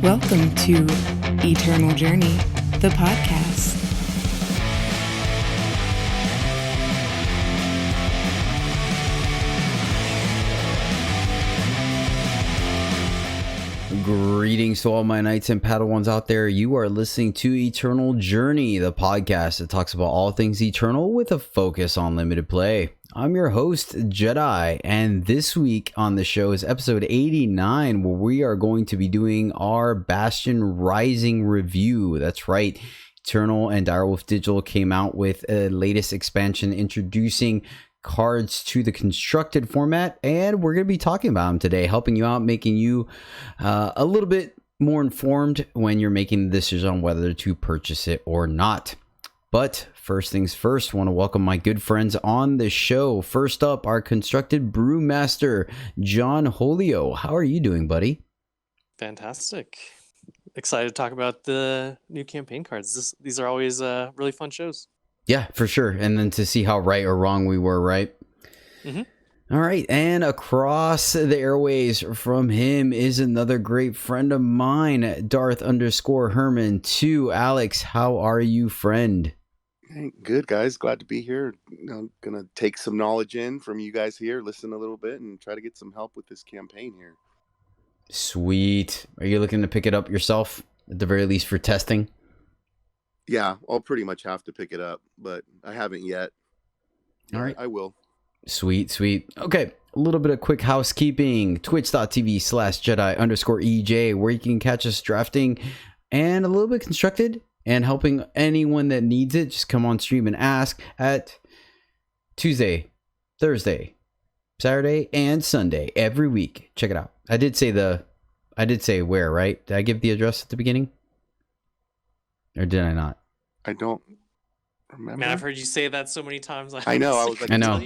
Welcome to EternalJourney, the podcast. Greetings to all my knights and padawans out there. You are listening to EternalJourney, the podcast that talks about all things eternal with a focus on limited play. I'm your host, Jedi, and this week on the show is episode 89, where we are going to be doing our Bastion Rising review. That's right. Eternal and Direwolf Digital came out with a latest expansion introducing cards to the constructed format, and we're going to be talking about them today, helping you out, making you a little bit more informed when you're making the decision on whether to purchase it or not. But first things first, I want to welcome my good friends on the show. First up, our constructed brewmaster, John Holio. How are you doing, buddy? Fantastic. Excited to talk about the new campaign cards. These are always really fun shows. Yeah, for sure. And then to see how right or wrong we were, right? Mm-hmm. All right. And across the airways from him is another great friend of mine, Darth_Herman 2. Alex, how are you, friend? Hey, good, guys. Glad to be here. I'm going to take some knowledge in from you guys here, listen a little bit, and try to get some help with this campaign here. Sweet. Are you looking to pick it up yourself, at the very least for testing? Yeah, I'll pretty much have to pick it up, but I haven't yet. All right. I will. Sweet. Okay, a little bit of quick housekeeping. Twitch.tv/Jedi_EJ, where you can catch us drafting and a little bit constructed and helping anyone that needs it. Just come on stream and ask at Tuesday, Thursday, Saturday, and Sunday every week. Check it out. I did say where, right? Did I give the address at the beginning? Or did I not? I don't remember. Man, I've heard you say that so many times. I know. I was like, I know.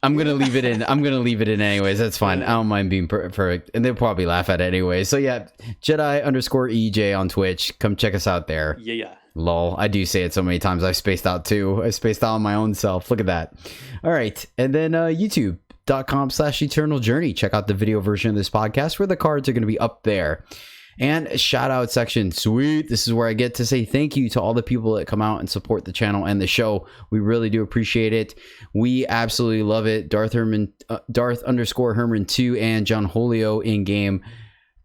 I'm gonna leave it in. I'm gonna leave it in anyways. That's fine. I don't mind being perfect, and they'll probably laugh at it anyway. So yeah, Jedi_EJ on Twitch. Come check us out there. Yeah. Lol. I do say it so many times. I've spaced out too. I spaced out on my own self. Look at that. All right, and then YouTube.com/EternalJourney. Check out the video version of this podcast where the cards are going to be up there. And shout out section. Sweet. This is where I get to say thank you to all the people that come out and support the channel and the show. We really do appreciate it. We absolutely love it. Darth_Herman 2 and John Holio in game.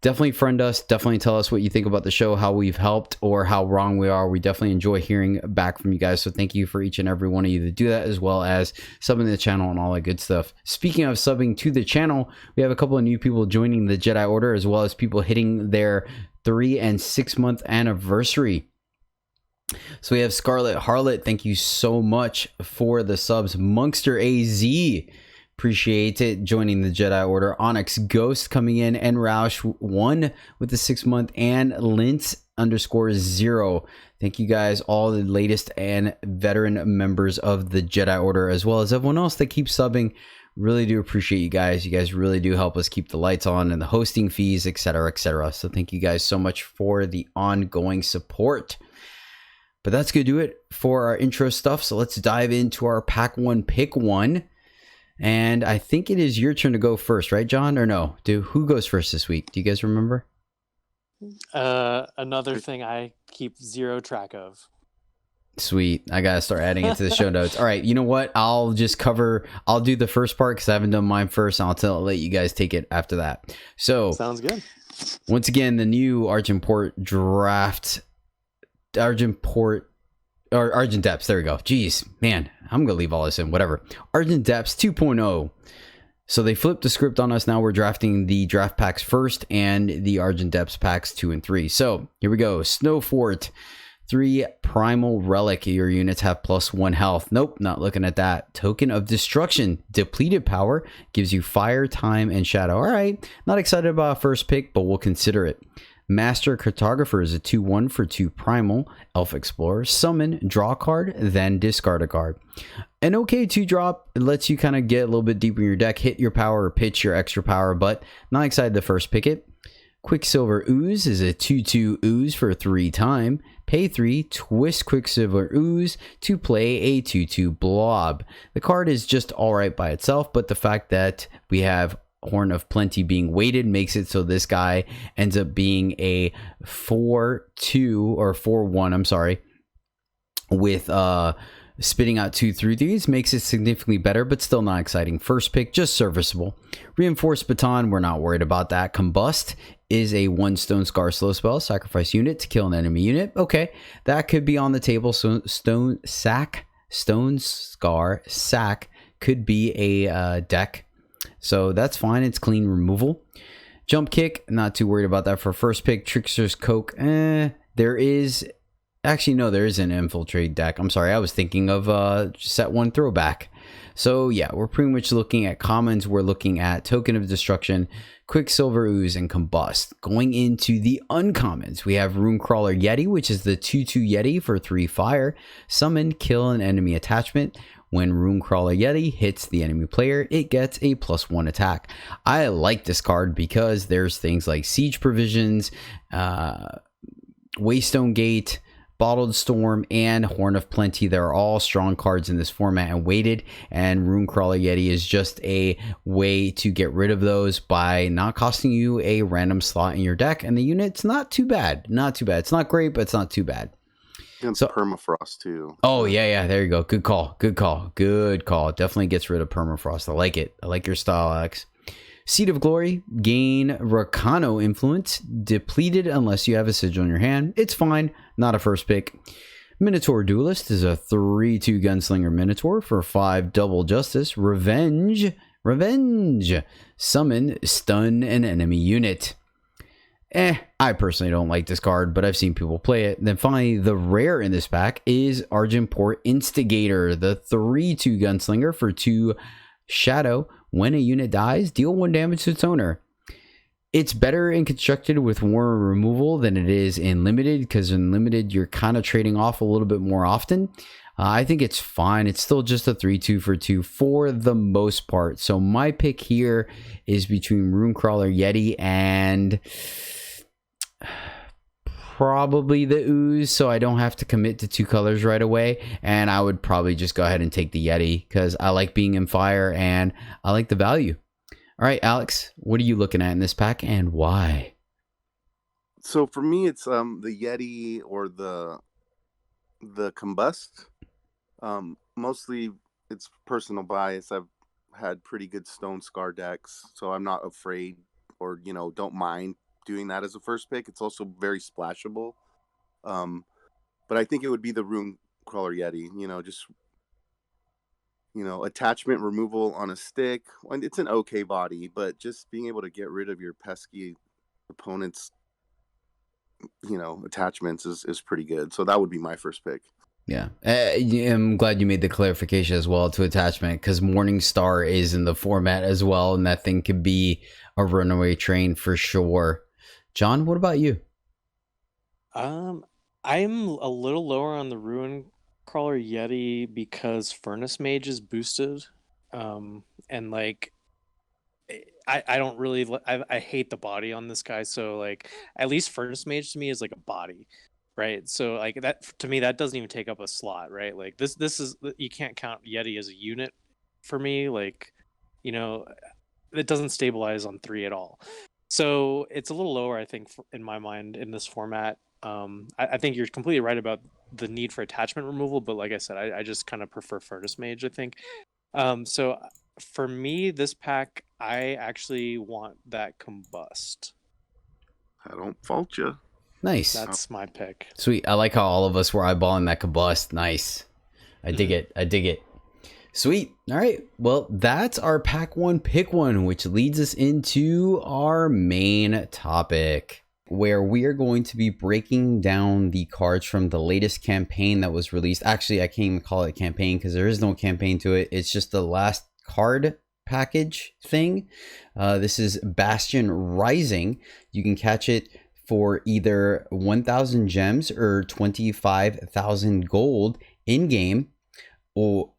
Definitely friend us. Definitely tell us what you think about the show, how we've helped or how wrong we are. We definitely enjoy hearing back from you guys. So thank you for each and every one of you that do that, as well as subbing to the channel and all that good stuff. Speaking of subbing to the channel, we have a couple of new people joining the Jedi Order, as well as people hitting their 3 and 6 month anniversary. So we have Scarlet Harlot. Thank you so much for the subs. Monkster AZ. Appreciate it. Joining the Jedi Order. Onyx Ghost coming in, and Roush1 with the 6 month, and Lintz_0. Thank you guys, all the latest and veteran members of the Jedi Order, as well as everyone else that keeps subbing. Really do appreciate you guys. You guys really do help us keep the lights on and the hosting fees, etc., etc. So thank you guys so much for the ongoing support. But that's going to do it for our intro stuff. So let's dive into our Pack 1 Pick 1. And I think it is your turn to go first, right, John? Or no? Who goes first this week? Do you guys remember? Another thing I keep zero track of. Sweet. I got to start adding it to the show notes. All right. You know what? I'll do the first part because I haven't done mine first. And I'll let you guys take it after that. So sounds good. Once again, the new Argent Depths, there we go. Jeez, man, I'm gonna leave all this in, whatever. Argent Depths 2.0. So they flipped the script on us. Now we're drafting the draft packs first and the Argent Depths packs 2 and 3. So here we go. Snowfort, 3 Primal Relic. Your units have +1 health. Nope, not looking at that. Token of Destruction, depleted power, gives you fire, time, and shadow. All right, not excited about first pick, but we'll consider it. Master Cartographer is a 2/1 for 2 Primal. Elf Explorer. Summon, draw a card, then discard a card. An okay 2-drop. It lets you kind of get a little bit deeper in your deck, hit your power or pitch your extra power, but not excited to first pick it. Quicksilver Ooze is a 2/2 ooze for 3 time. Pay 3, twist Quicksilver Ooze to play a 2/2 blob. The card is just alright by itself, but the fact that we have Horn of Plenty being weighted makes it so this guy ends up being a 4-2 or 4-1, I'm sorry, with spitting out 2 3-3s, makes it significantly better, but still not exciting. First pick, just serviceable. Reinforced Baton, we're not worried about that. Combust is a 1 Stone Scar slow spell, sacrifice unit to kill an enemy unit. Okay, that could be on the table. So Stone Scar Sack could be a deck. So that's fine. It's clean removal. Jump Kick, not too worried about that for first pick. Trickster's Coke, there is... Actually, no, there is an Infiltrate deck. I'm sorry, I was thinking of set 1 Throwback. So yeah, we're pretty much looking at commons. We're looking at Token of Destruction, Quicksilver Ooze, and Combust. Going into the uncommons, we have Runecrawler Yeti, which is the 2/2 Yeti for 3 fire. Summon, kill an enemy attachment. When Runecrawler Yeti hits the enemy player, it gets a +1 attack. I like this card because there's things like Siege Provisions, Waystone Gate, Bottled Storm, and Horn of Plenty. They're all strong cards in this format and weighted, and Runecrawler Yeti is just a way to get rid of those by not costing you a random slot in your deck, and the unit's not too bad. Not too bad. It's not great, but it's not too bad. And so, Permafrost too. Oh yeah, there you go. Good call. Definitely gets rid of Permafrost. I like it. I like your style, Alex. Seed of Glory, gain Rakano influence, depleted unless you have a sigil in your hand. It's fine, not a first pick. Minotaur Duelist is a 3/2 Gunslinger Minotaur for 5 double justice. Revenge, summon, stun an enemy unit. I personally don't like this card, but I've seen people play it. Then finally, the rare in this pack is Argenport Instigator, the 3/2 Gunslinger for 2 Shadow. When a unit dies, deal 1 damage to its owner. It's better in constructed with more removal than it is in limited, because in limited, you're kind of trading off a little bit more often. I think it's fine. It's still just a 3/2 for 2 for the most part. So my pick here is between Runecrawler Yeti and probably the Ooze, so I don't have to commit to 2 colors right away, and I would probably just go ahead and take the Yeti because I like being in fire and I like the value. All right, Alex, what are you looking at in this pack and why? So for me, it's the Yeti or the Combust. Mostly it's personal bias. I've had pretty good Stone Scar decks, so I'm not afraid or don't mind doing that as a first pick. It's also very splashable, but I think it would be the Runecrawler Yeti. Just attachment removal on a stick. It's an okay body, but just being able to get rid of your pesky opponent's attachments is pretty good. So that would be my first pick. Yeah, I'm glad you made the clarification as well to attachment, because Morningstar is in the format as well, and that thing could be a runaway train for sure. John, what about you? I'm a little lower on the Runecrawler Yeti because Furnace Mage is boosted, and like I don't really I hate the body on this guy. So like at least Furnace Mage to me is like a body, right? So like that to me that doesn't even take up a slot, right? Like this is, you can't count Yeti as a unit for me. Like it doesn't stabilize on 3 at all. So it's a little lower, I think, in my mind in this format. I think you're completely right about the need for attachment removal, but like I said, I just kind of prefer Furnace Mage, I think. So for me, this pack, I actually want that Combust. I don't fault you. Nice. That's my pick. Sweet. I like how all of us were eyeballing that Combust. Nice. I dig it. Sweet. All right. Well, that's our pack 1 pick 1, which leads us into our main topic, where we are going to be breaking down the cards from the latest campaign that was released. Actually, I can't even call it a campaign because there is no campaign to it. It's just the last card package thing. This is Bastion Rising. You can catch it for either 1,000 gems or 25,000 gold in game.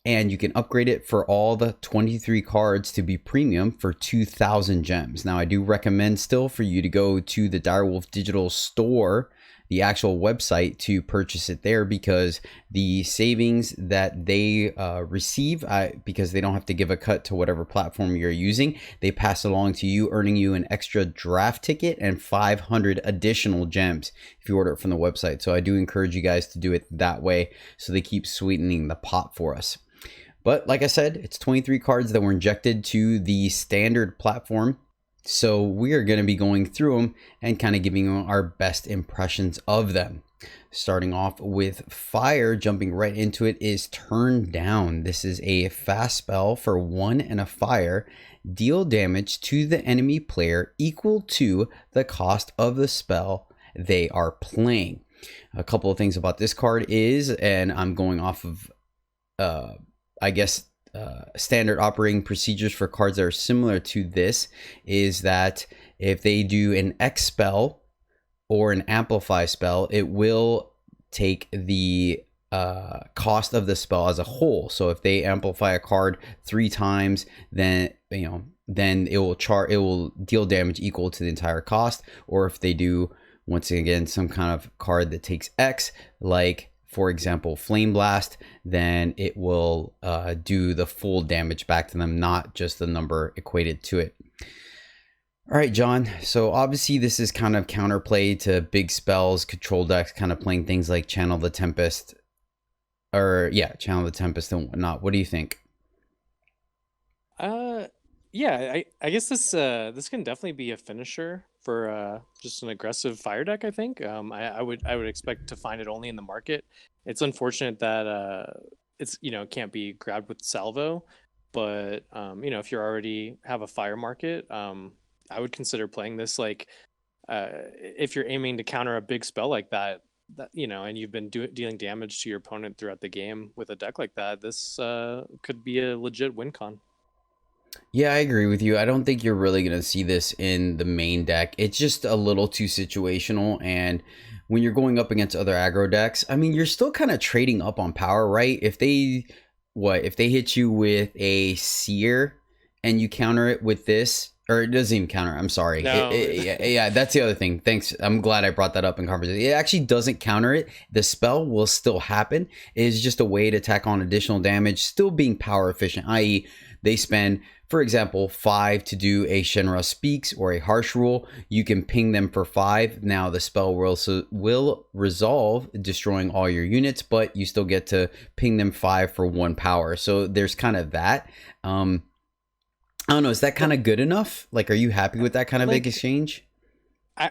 And you can upgrade it for all the 23 cards to be premium for 2,000 gems. Now, I do recommend still for you to go to the Direwolf Digital store, the actual website to purchase it there, because the savings that they receive, because they don't have to give a cut to whatever platform you're using, they pass along to you, earning you an extra draft ticket and 500 additional gems if you order it from the website. So I do encourage you guys to do it that way, so they keep sweetening the pot for us. But like I said, it's 23 cards that were injected to the standard platform. So we are going to be going through them and kind of giving you our best impressions of them. Starting off with fire, jumping right into it, is Turn Down. This is a fast spell for 1 and a fire. Deal damage to the enemy player equal to the cost of the spell they are playing. A couple of things about this card is, and I'm going off of standard operating procedures for cards that are similar to this, is that if they do an X spell or an amplify spell, it will take the cost of the spell as a whole. So if they amplify a card 3 times, then it will deal damage equal to the entire cost. Or if they do, once again, some kind of card that takes X, like for example, Flame Blast, then it will do the full damage back to them, not just the number equated to it. All right, John. So obviously this is kind of counterplay to big spells, control decks, kind of playing things like Channel the Tempest, Channel the Tempest and whatnot. What do you think? Yeah, I guess this can definitely be a finisher for just an aggressive fire deck. I think I would expect to find it only in the market. It's unfortunate that it's can't be grabbed with salvo, but if you already have a fire market, I would consider playing this. Like if you're aiming to counter a big spell like that, and you've been dealing damage to your opponent throughout the game with a deck like that, this could be a legit win con. Yeah, I agree with you. I don't think you're really going to see this in the main deck. It's just a little too situational. And when you're going up against other aggro decks, I mean, you're still kind of trading up on power, right? If they hit you with a Seer and you counter it with this, or it doesn't even counter, I'm sorry. No. Yeah, that's the other thing. Thanks. I'm glad I brought that up in conversation. It actually doesn't counter it. The spell will still happen. It is just a way to tack on additional damage, still being power efficient, i.e. they spend, for example, 5 to do a Shinra Speaks or a Harsh Rule. You can ping them for 5. Now the spell will resolve, destroying all your units, but you still get to ping them 5 for 1 power. So there's kind of that. I don't know. Is that kind of good enough? Like, are you happy with that kind of big exchange? I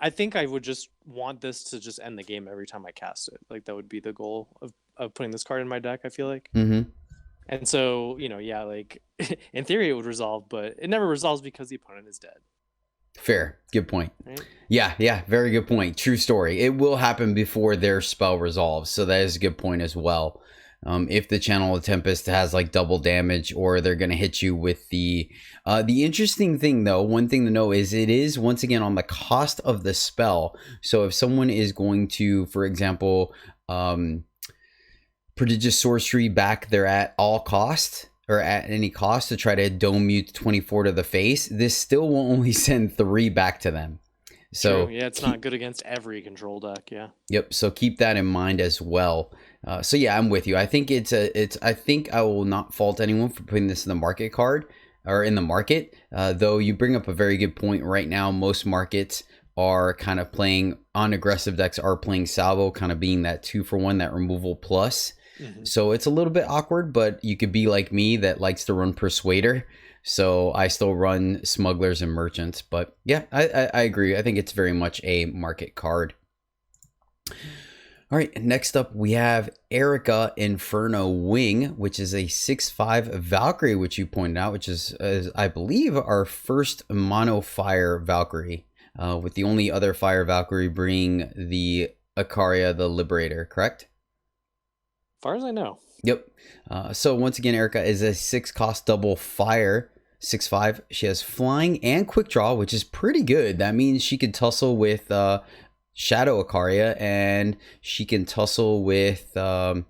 think I would just want this to just end the game every time I cast it. Like, that would be the goal of putting this card in my deck, I feel like. Mm-hmm. And so, like in theory it would resolve, but it never resolves because the opponent is dead. Fair. Good point. Right? Yeah. Very good point. True story. It will happen before their spell resolves. So that is a good point as well. If the Channel of Tempest has like double damage, or they're going to hit you with the interesting thing though, one thing to know is it is once again on the cost of the spell. So if someone is going to, for example, Prodigious Sorcery back there at all cost, or at any cost, to try to dome you 24 to the face, this still will only send 3 back to them. So true. Yeah, it's not good against every control deck. Yeah. Yep. So keep that in mind as well. So yeah, I'm with you. I think I think I will not fault anyone for putting this in the market card, or in the market. Though you bring up a very good point. Right now, most markets are kind of playing on aggressive decks, are playing salvo, kind of being that 2-for-1, that removal plus. Mm-hmm. So it's a little bit awkward, but you could be like me that likes to run Persuader. So I still run Smugglers and Merchants. But yeah, I agree. I think it's very much a market card. All right, next up we have Erica Inferno Wing, which is a 6/5 Valkyrie, which you pointed out, which is I believe, our first mono fire Valkyrie, with the only other fire Valkyrie being the Ikaria the Liberator, correct? As far as I know. Yep. So once again, Erica is a 6-cost double fire, 6/5. She has flying and quick draw, which is pretty good. That means she can tussle with Shadow Ikaria, and she can tussle with gosh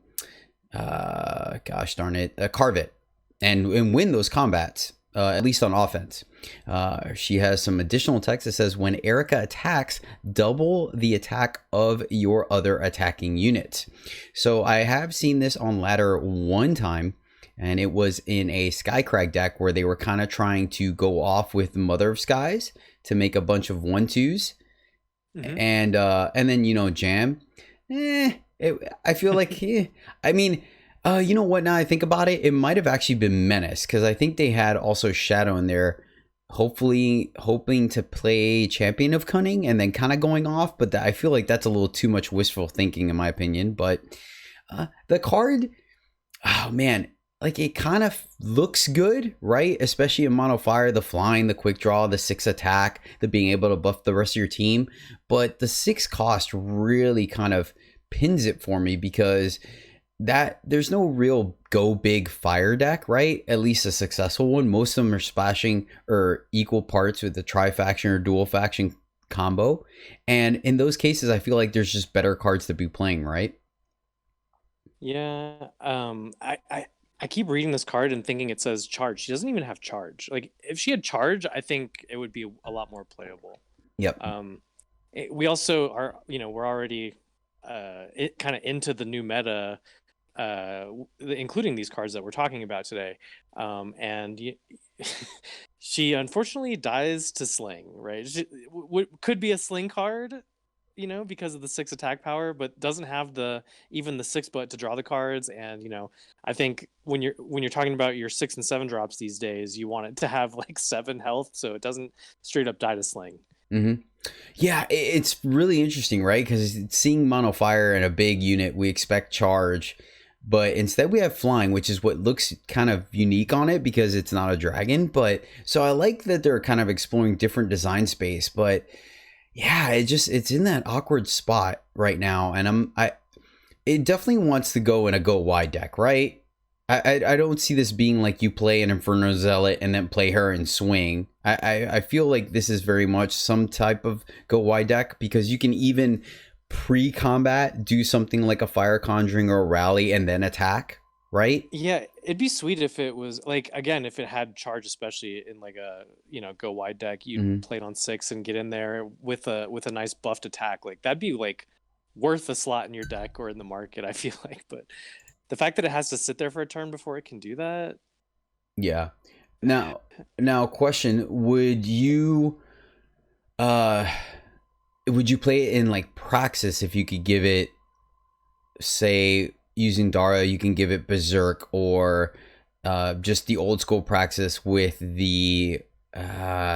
darn it, Carve It, and win those combats. at least on offense. She has some additional text that says, when Erica attacks, double the attack of your other attacking units. So I have seen this on ladder one time, and it was in a Skycrag deck where they were kind of trying to go off with Mother of Skies to make a bunch of 1/2s. And then, jam. I feel like, I mean, you know what? Now I think about it, it might have actually been Menace, because I think they had also Shadow in there, hopefully hoping to play Champion of Cunning and then kind of going off. But I feel like that's a little too much wistful thinking, in my opinion. But the card, oh man, like it kind of looks good, right? Especially in mono fire, the flying, the quick draw, the 6 attack, the being able to buff the rest of your team. But the 6 cost really kind of pins it for me, because that there's no real go big fire deck, right? At least a successful one. Most of them are splashing or equal parts with the tri-faction or dual faction combo. And in those cases, I feel like there's just better cards to be playing, right? Yeah. I keep reading this card and thinking it says charge. She doesn't even have charge. Like, if she had charge, I think it would be a lot more playable. Yep. We also are, we're already kind of into the new meta, including these cards that we're talking about today. She unfortunately dies to sling, right? Could be a sling card, because of the 6 attack power, but doesn't have even the 6 but to draw the cards. And I think when you're talking about your 6 and 7 drops these days, you want it to have like 7 health, so it doesn't straight up die to sling. Mm-hmm. Yeah, it's really interesting, right? Because seeing mono fire in a big unit, we expect charge, but instead we have flying, which is what looks kind of unique on it because it's not a dragon. But so I like that they're kind of exploring different design space, but yeah, it's in that awkward spot right now, and it definitely wants to go in a go wide deck, right? I don't see this being like you play an Inferno Zealot and then play her and swing. I feel like this is very much some type of go wide deck, because you can even pre-combat do something like a Fire Conjuring or a Rally and then attack, right? Yeah, it'd be sweet if it was like, again, if it had charge, especially in like a go wide deck, you play it on 6 and get in there with a nice buffed attack. Like, that'd be like worth a slot in your deck or in the market, I feel like. But the fact that it has to sit there for a turn before it can do that. Yeah. Now question, would you play it in like Praxis if you could give it, say, using Dara, you can give it Berserk, or just the old school Praxis with the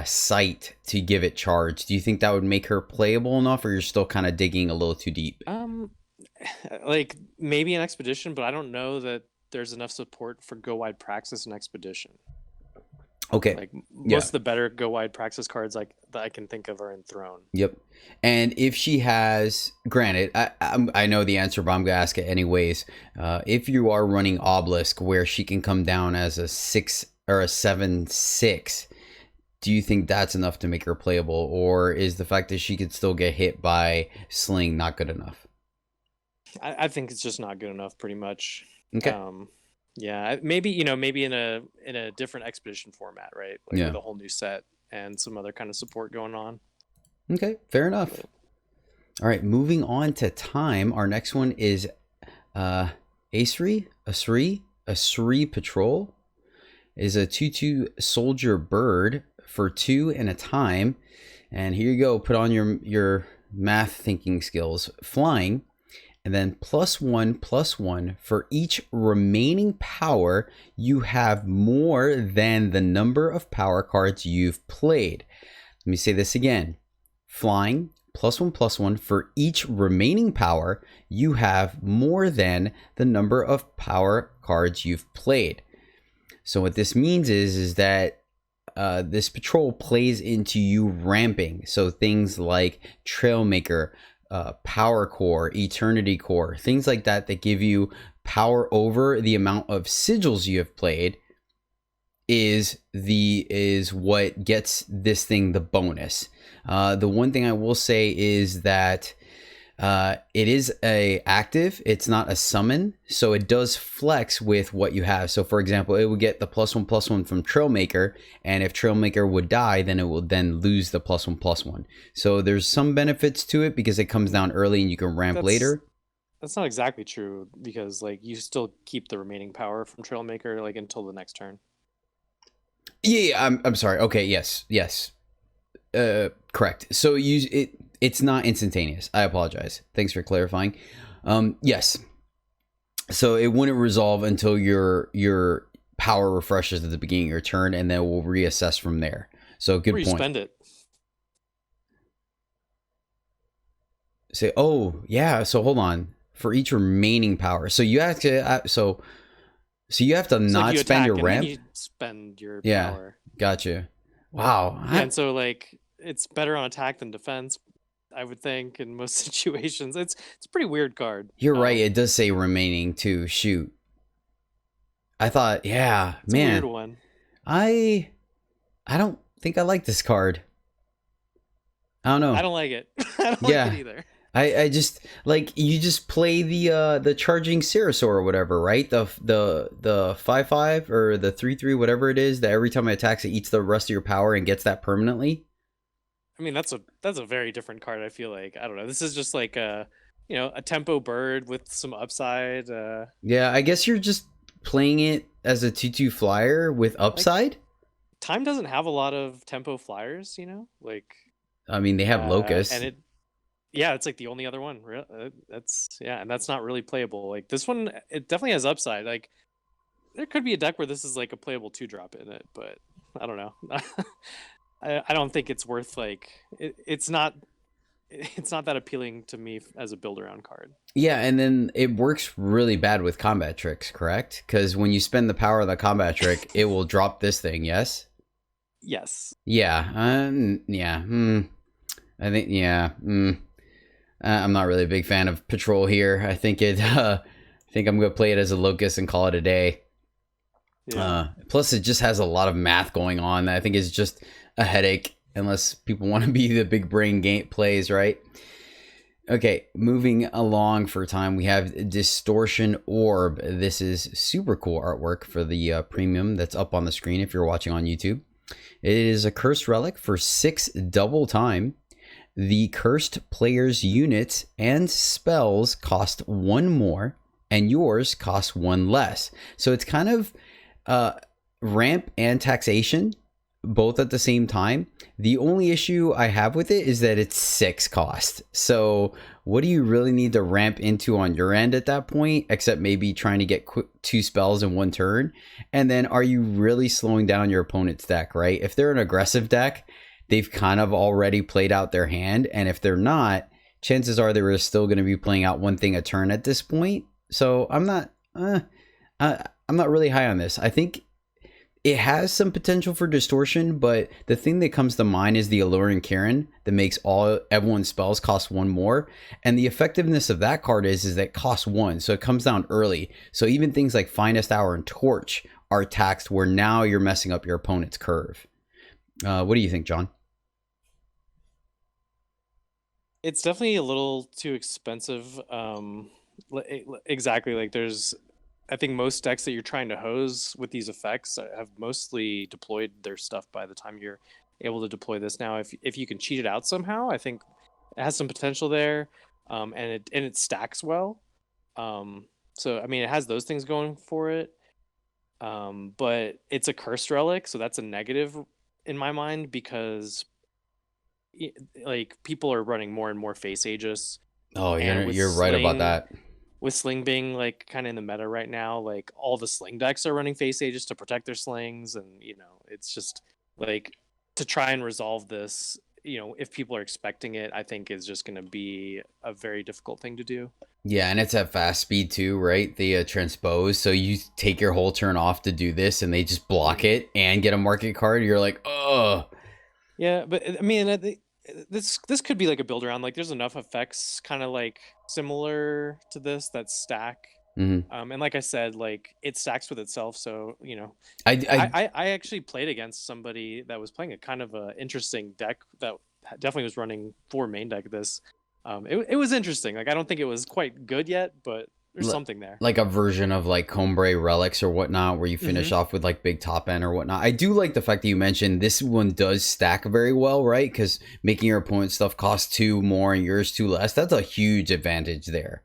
Sight to give it charge? Do you think that would make her playable enough, or you're still kind of digging a little too deep? Like maybe an Expedition, but I don't know that there's enough support for go wide Praxis and Expedition. Okay. Like most of the better go wide Praxis cards that I can think of are in Throne. Yep. And if she has, granted, I know the answer, but I'm gonna ask it anyways. If you are running Obelisk, where she can come down as a 6 or a 7/6, do you think that's enough to make her playable, or is the fact that she could still get hit by Sling not good enough? I think it's just not good enough, pretty much. Okay. Yeah, maybe in a different Expedition format, right? Like with a whole new set and some other kind of support going on. Okay, fair enough. All right, moving on to time. Our next one is Asri Patrol. Is a 2/2 soldier bird for 2 and a time. And here you go. Put on your math thinking skills. Flying. And then +1/+1 for each remaining power you have more than the number of power cards you've played. Let me say this again. Flying, +1/+1 for each remaining power you have more than the number of power cards you've played. So what this means is that this patrol plays into you ramping. So things like Trailmaker, Power Core, Eternity Core, things like that give you power over the amount of sigils you have played is what gets this thing the bonus. The one thing I will say is that It is a active. It's not a summon, so it does flex with what you have. So, for example, it would get the +1/+1 from Trailmaker, and if Trailmaker would die, then it will then lose the +1/+1. So there's some benefits to it because it comes down early and you can ramp later. That's not exactly true because like you still keep the remaining power from Trailmaker like until the next turn. Yeah, I'm sorry. Okay, yes. Correct. So it's not instantaneous. I apologize. Thanks for clarifying. Yes. So it wouldn't resolve until your power refreshes at the beginning of your turn, and then we'll reassess from there. So good Or you point. spend it. Say, oh yeah. So hold on. For each remaining power, so you have to. So you have to not you spend your attack and ramp. then you spend your Yeah. power. Gotcha. Wow. Yeah, and so like it's better on attack than defense, I would think, in most situations. It's a pretty weird card. You're right. It does say remaining too. Shoot. I thought, yeah, It's man. a weird one. I don't think I like this card. I don't know. I don't like it. I don't like it either. I just like you just play the charging Ceratosaur or whatever, right? The 5/5 or the 3/3, whatever it is, that every time it attacks it eats the rest of your power and gets that permanently. I mean, that's a very different card, I feel like. I don't know. This is just like a tempo bird with some upside. Yeah, I guess you're just playing it as a 2/2 flyer with upside. Like, Time doesn't have a lot of tempo flyers, like. I mean, they have Locust, and it's like the only other one. And that's not really playable. Like this one, it definitely has upside. Like there could be a deck where this is like a playable 2-drop in it, but I don't know. I don't think it's worth like it's not that appealing to me as a build around card. Yeah, and then it works really bad with combat tricks, correct? Because when you spend the power of the combat trick, it will drop this thing. Yes. Yes. Yeah. Yeah. I think. Yeah. I'm not really a big fan of Patrol here. I think I think I'm gonna play it as a Locust and call it a day. Yeah. Plus, it just has a lot of math going on. I think it's just a headache unless people want to be the big brain game plays, right? Okay, moving along for time, we have Distortion Orb. This is super cool artwork for the premium that's up on the screen if you're watching on YouTube. It is a cursed relic for 6 double time. The cursed player's units and spells cost 1 more, and yours cost 1 less. So it's kind of ramp and taxation both at the same time. The only issue I have with it is that it's 6 cost. So what do you really need to ramp into on your end at that point, except maybe trying to get 2 spells in 1 turn? And then are you really slowing down your opponent's deck, right? If they're an aggressive deck, they've kind of already played out their hand. And if they're not, chances are they were still going to be playing out 1 thing a turn at this point. So I'm not really high on this. I think it has some potential for distortion, but the thing that comes to mind is the Alluring Karen that makes everyone's spells cost 1 more. And the effectiveness of that card is that it costs 1. So it comes down early. So even things like Finest Hour and Torch are taxed, where now you're messing up your opponent's curve. What do you think, John? It's definitely a little too expensive. Exactly. Like I think most decks that you're trying to hose with these effects have mostly deployed their stuff by the time you're able to deploy this. Now, if you can cheat it out somehow, I think it has some potential there, and it stacks well. So I mean, it has those things going for it, but it's a cursed relic, so that's a negative in my mind because like people are running more and more face Aegis. Oh, you're right about that. With Sling being like kind of in the meta right now, like all the Sling decks are running face Aegis to protect their Slings, and it's just like to try and resolve this. If people are expecting it, I think is just going to be a very difficult thing to do. Yeah, and it's at fast speed too, right? The transpose, so you take your whole turn off to do this, and they just block it and get a market card. You're like, oh. Yeah, but I mean, this could be like a build around. Like, there's enough effects kind of like similar to this that stack. Mm-hmm. And like I said, like it stacks with itself. So I actually played against somebody that was playing a kind of a interesting deck that definitely was running 4 main deck this. It was interesting. Like I don't think it was quite good yet, but there's something there. Like a version of like Hombre relics or whatnot, where you finish off with like big top end or whatnot. I do like the fact that you mentioned this one does stack very well, right? Because making your opponent's stuff cost 2 more and yours 2 less. That's a huge advantage there.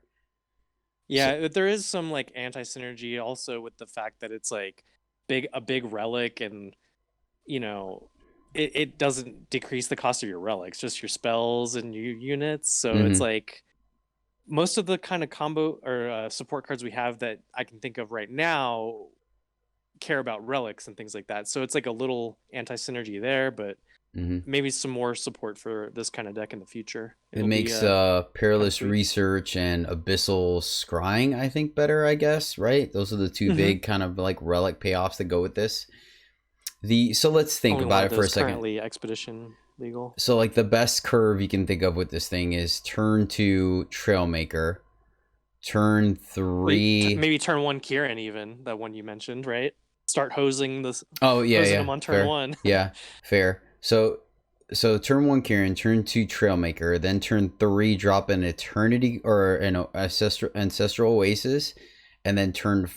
Yeah, but there is some like anti-synergy also with the fact that it's like a big relic, and you know, it doesn't decrease the cost of your relics, just your spells and your units. So it's like most of the kind of combo or support cards we have that I can think of right now care about relics and things like that. So it's like a little anti-synergy there, but maybe some more support for this kind of deck in the future. It makes Perilous Research and Abyssal Scrying, I think, better, I guess, right? Those are the two big kind of like relic payoffs that go with this. So let's think about it for a second. Currently Expedition legal. So like the best curve you can think of with this thing is turn 2 Trailmaker, turn 3 maybe turn 1 Kieran, even that one you mentioned, right? Start hosing this. Hosing them on turn fair. 1. Yeah, fair. So turn 1 Kieran, turn 2 Trailmaker, then turn 3 drop an Eternity or an Ancestral Oasis, and then turn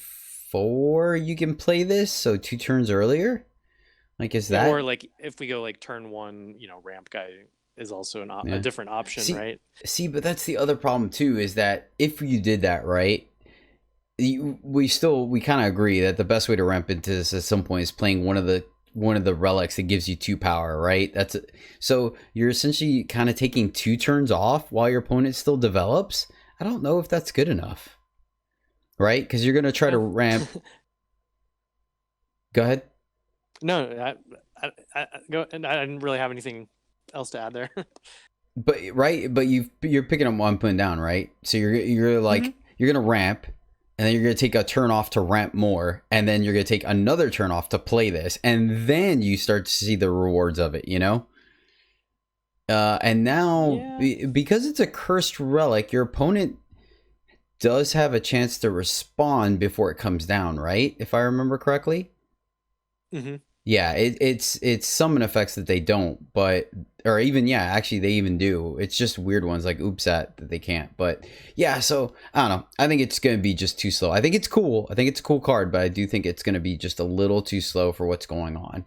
4 you can play this. So 2 turns earlier. Like, is that, or like if we go like turn 1, Ramp Guy is also a different option, right? See, but that's the other problem too, is that if you did that right, we kind of agree that the best way to ramp into this at some point is playing one of the relics that gives you 2 power, right? So you're essentially kind of taking 2 turns off while your opponent still develops. I don't know if that's good enough, right? Because you're gonna try to ramp. Go ahead. No, I didn't really have anything else to add there. But you're picking up 1 putting down, right? So you're like you're gonna ramp, and then you're gonna take a turn off to ramp more, and then you're gonna take another turn off to play this, and then you start to see the rewards of it, And now because it's a cursed relic, your opponent does have a chance to respond before it comes down, right? If I remember correctly. Yeah, it's summon effects that they don't, actually they even do. It's just weird ones like Oopsat that they can't. But yeah, so I don't know. I think it's gonna be just too slow. I think it's cool. I think it's a cool card, but I do think it's gonna be just a little too slow for what's going on.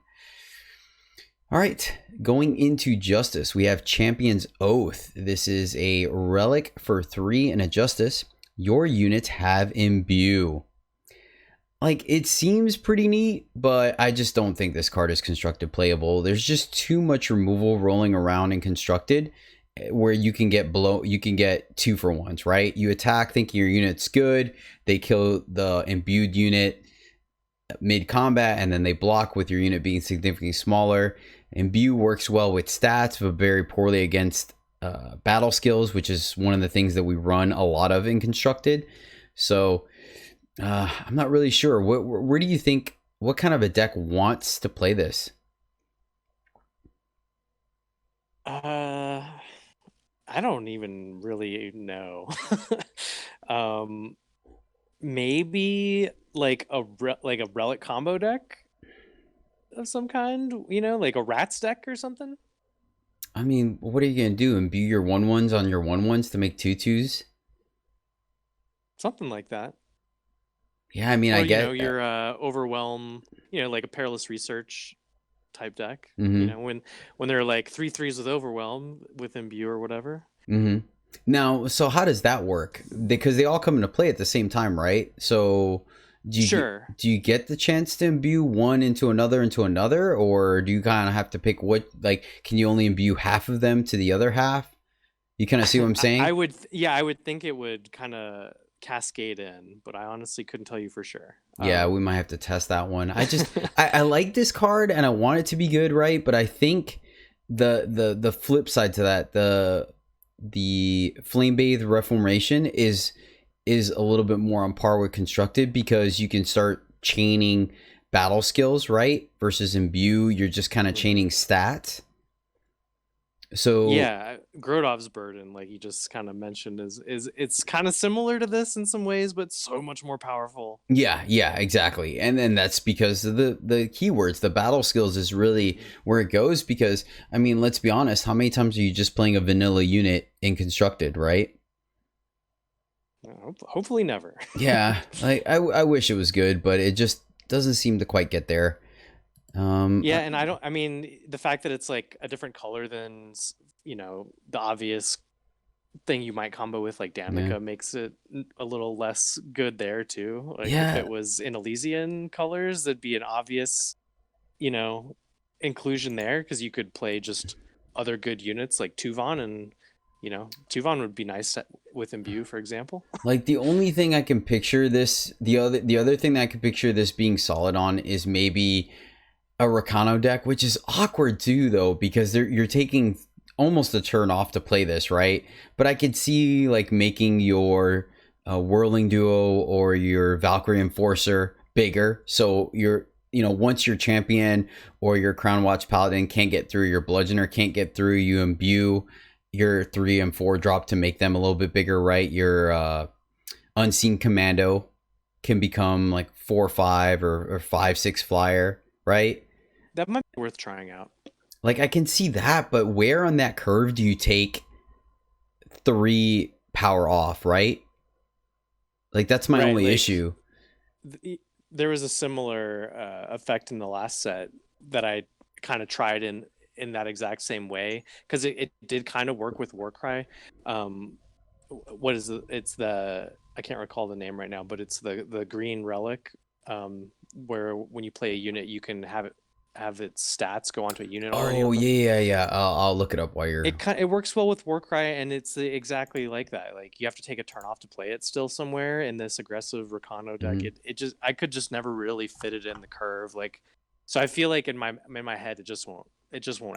All right, going into Justice, we have Champion's Oath. This is a relic for 3 and a Justice. Your units have Imbue. Like, it seems pretty neat, but I just don't think this card is constructed playable. There's just too much removal rolling around in constructed where you can get 2-for-1s, right? You attack thinking your unit's good, they kill the imbued unit mid-combat, and then they block with your unit being significantly smaller. Imbue works well with stats, but very poorly against battle skills, which is one of the things that we run a lot of in constructed. So I'm not really sure. Where do you think, what kind of a deck wants to play this? I don't even really know. Maybe like a relic combo deck of some kind, like a rats deck or something. I mean, what are you gonna do? Imbue your 1/1s on your 1/1s to make 2/2s? Something like that. Yeah, I mean, I get your overwhelm, like a Perilous Research type deck. When they're like 3/3s with overwhelm with Imbue or whatever. Now, so how does that work? Because they all come into play at the same time, right? So do you get the chance to imbue one into another, or do you kind of have to pick can you only imbue half of them to the other half? You kind of see what I'm saying? I would think it would kind of cascade in, but I honestly couldn't tell you for sure. Yeah, we might have to test that one. I like this card and I want it to be good, right? But I think the flip side to that, the Flame Bathe Reformation is a little bit more on par with Constructed, because you can start chaining battle skills, right? Versus Imbue, you're just kind of chaining stats. So Yeah, Grodov's Burden, like you just kind of mentioned, is it's kind of similar to this in some ways, but so much more powerful. yeah, exactly. And then that's because of the keywords, the battle skills is really where it goes. Because I mean, let's be honest, how many times are you just playing a vanilla unit in Constructed, right? Hopefully never. Yeah, like I wish it was good, but it just doesn't seem to quite get there. Yeah, and I mean, the fact that it's like a different color than, the obvious thing you might combo with like Danica makes it a little less good there too. Like if it was in Elysian colors, that'd be an obvious, inclusion there, because you could play just other good units like Tuvan, and Tuvan would be nice with Imbue, for example. Like the only thing I can picture this, the other thing that I can picture this being solid on is maybe a Rakano deck, which is awkward too, though, because you're taking almost a turn off to play this, right? But I could see like making your Whirling Duo or your Valkyrie Enforcer bigger, so you're once your champion or your Crown Watch Paladin can't get through, your Bludgeoner can't get through, you imbue your 3 and 4 drop to make them a little bit bigger, right? Your Unseen Commando can become like 4/5 or 5/6 flyer, right? That might be worth trying out. Like I can see that, but where on that curve do you take 3 power off, right? Like that's my only issue. There was a similar effect in the last set that I kind of tried in that exact same way, because it did kind of work with Warcry. What is it? It's the, I can't recall the name right now, but it's the green relic, where when you play a unit, you can have its stats go onto a unit already. Oh yeah. I'll look it up while you're. It works well with Warcry, and it's exactly like that. Like you have to take a turn off to play it still somewhere in this aggressive Rakano deck. Mm-hmm. I could just never really fit it in the curve. Like, so I feel like in my head it just won't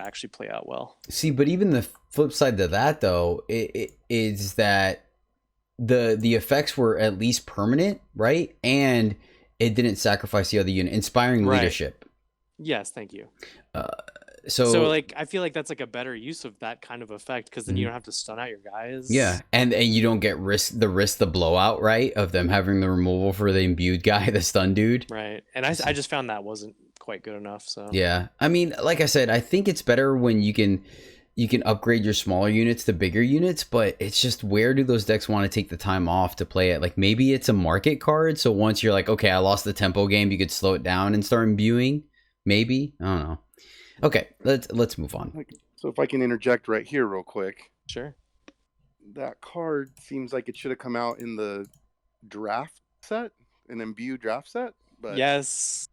actually play out well. See, but even the flip side to that though, it is that the effects were at least permanent, right? And it didn't sacrifice the other unit, inspiring leadership. Yes, thank you. So like I feel like that's like a better use of that kind of effect, because then you don't have to stun out your guys. Yeah, and you don't get the blowout, right, of them having the removal for the imbued guy, the stun dude. Right, and I just found that wasn't quite good enough. So yeah, I mean, like I said, I think it's better when you can upgrade your smaller units to bigger units, but it's just, where do those decks want to take the time off to play it? Like maybe it's a market card, so once you're like, okay, I lost the tempo game, you could slow it down and start imbuing. Maybe, I don't know. Okay, let's move on. So if I can interject right here real quick. Sure. That card seems like it should have come out in the draft set, an imbue draft set. But yes,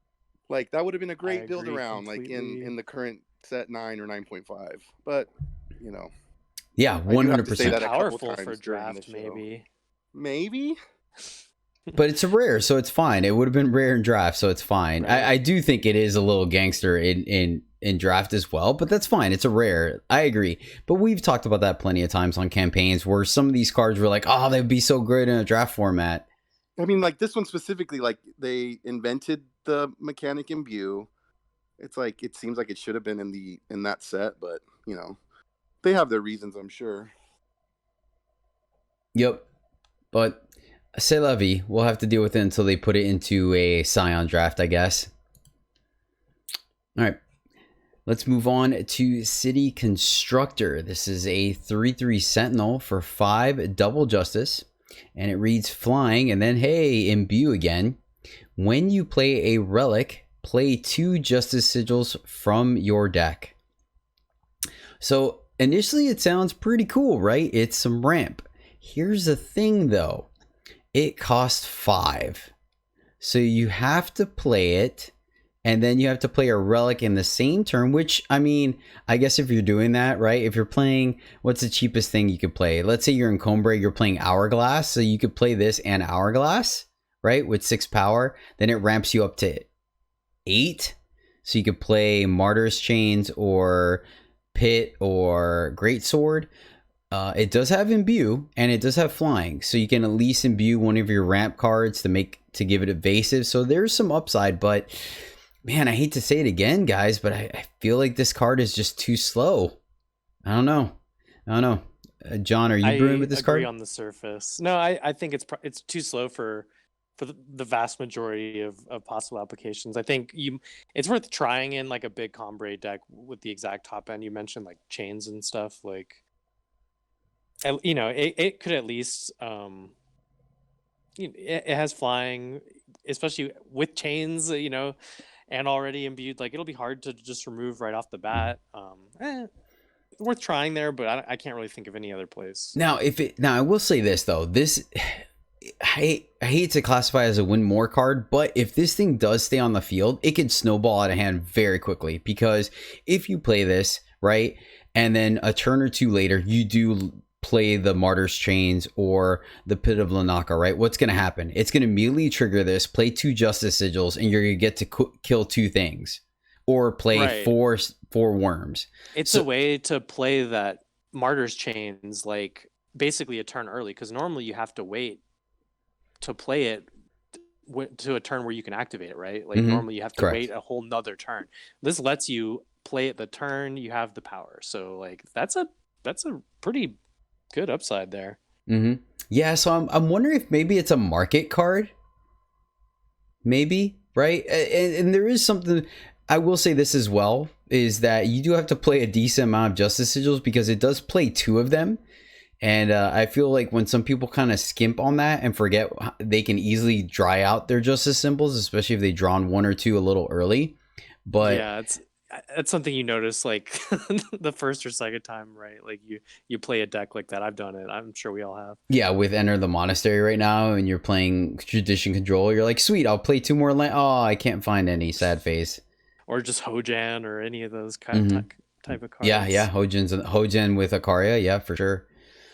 like that would have been a great build around, completely. Like in the current set 9 or 9.5. But yeah, 100% powerful for draft, maybe. But it's a rare, so it's fine. It would have been rare in draft, so it's fine. Right. I do think it is a little gangster in draft as well, but that's fine. It's a rare. I agree. But we've talked about that plenty of times on campaigns where some of these cards were like, oh, they'd be so great in a draft format. I mean, like this one specifically, like they invented the mechanic imbue. It's like, it seems like it should have been in that set, but they have their reasons, I'm sure. Yep. But c'est la vie. We'll have to deal with it until they put it into a Scion draft, I guess. All right. Let's move on to City Constructor. This is a 3/3 Sentinel for 5 double justice. And it reads flying, and then, hey, imbue again. When you play a relic, play 2 justice sigils from your deck. So initially it sounds pretty cool, right? It's some ramp. Here's the thing though. It costs 5. So you have to play it, and then you have to play a relic in the same turn, which, I mean, I guess if you're doing that, right? If you're playing, what's the cheapest thing you could play? Let's say you're in Combray, you're playing Hourglass, so you could play this and Hourglass, right? With 6 power. Then it ramps you up to 8. So you could play Martyr's Chains or Pit or Greatsword. It does have imbue, and it does have flying, so you can at least imbue one of your ramp cards to give it evasive. So there's some upside, but man, I hate to say it again, guys, but I feel like this card is just too slow. I don't know. John, are you brewing with this agree card? on the surface. No, I think it's too slow for the vast majority of possible applications. I think it's worth trying in like a big Combre deck with the exact top end. You mentioned like chains and stuff. Like, it could at least it has flying, especially with chains. And already imbued. Like, it'll be hard to just remove right off the bat. Worth trying there, but I can't really think of any other place. Now, I will say this though. I hate to classify as a win more card, but if this thing does stay on the field, it can snowball out of hand very quickly, because if you play this, right, and then a turn or two later, you do play the Martyr's Chains or the Pit of Lanaka, right? What's going to happen? It's going to immediately trigger this, play 2 Justice Sigils, and you're going to get to kill 2 things, or play 4 worms. It's a way to play that Martyr's Chains like basically a turn early, because normally you have to wait to play it to a turn where you can activate it, right? Like normally you have to wait a whole nother turn. This lets you play it the turn you have the power. So like that's a pretty good upside there. Yeah, so I'm wondering if maybe it's a market card. Maybe, right? And there is something I will say this as well, is that you do have to play a decent amount of Justice Sigils, because it does play 2 of them. And I feel like when some people kind of skimp on that and forget, they can easily dry out their Justice symbols, especially if they drawn 1 or 2 a little early. But yeah, it's something you notice like the first or second time, right? Like you play a deck like that. I've done it. I'm sure we all have. Yeah, with Enter the Monastery right now, and you're playing Tradition Control, you're like, sweet, I'll play 2 more land. Oh, I can't find any. Sad face. Or just Hojan or any of those kind of type of cards. Yeah, Hojan with Akaria, yeah, for sure.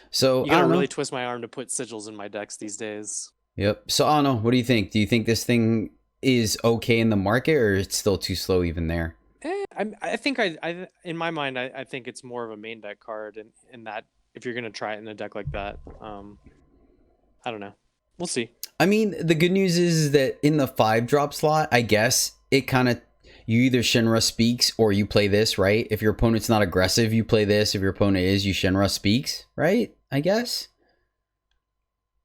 So you gotta really twist my arm to put sigils in my decks these days. Yep. So I don't know. What do you think? Do you think this thing is okay in the market, or it's still too slow even there? I think I in my mind I think it's more of a main deck card, in that if you're gonna try it in a deck like that, I don't know. We'll see. I mean, the good news is that in the 5-drop slot, I guess it kind of, you either Shinra Speaks or you play this, right? If your opponent's not aggressive, you play this. If your opponent is, you Shinra Speaks, right? I guess.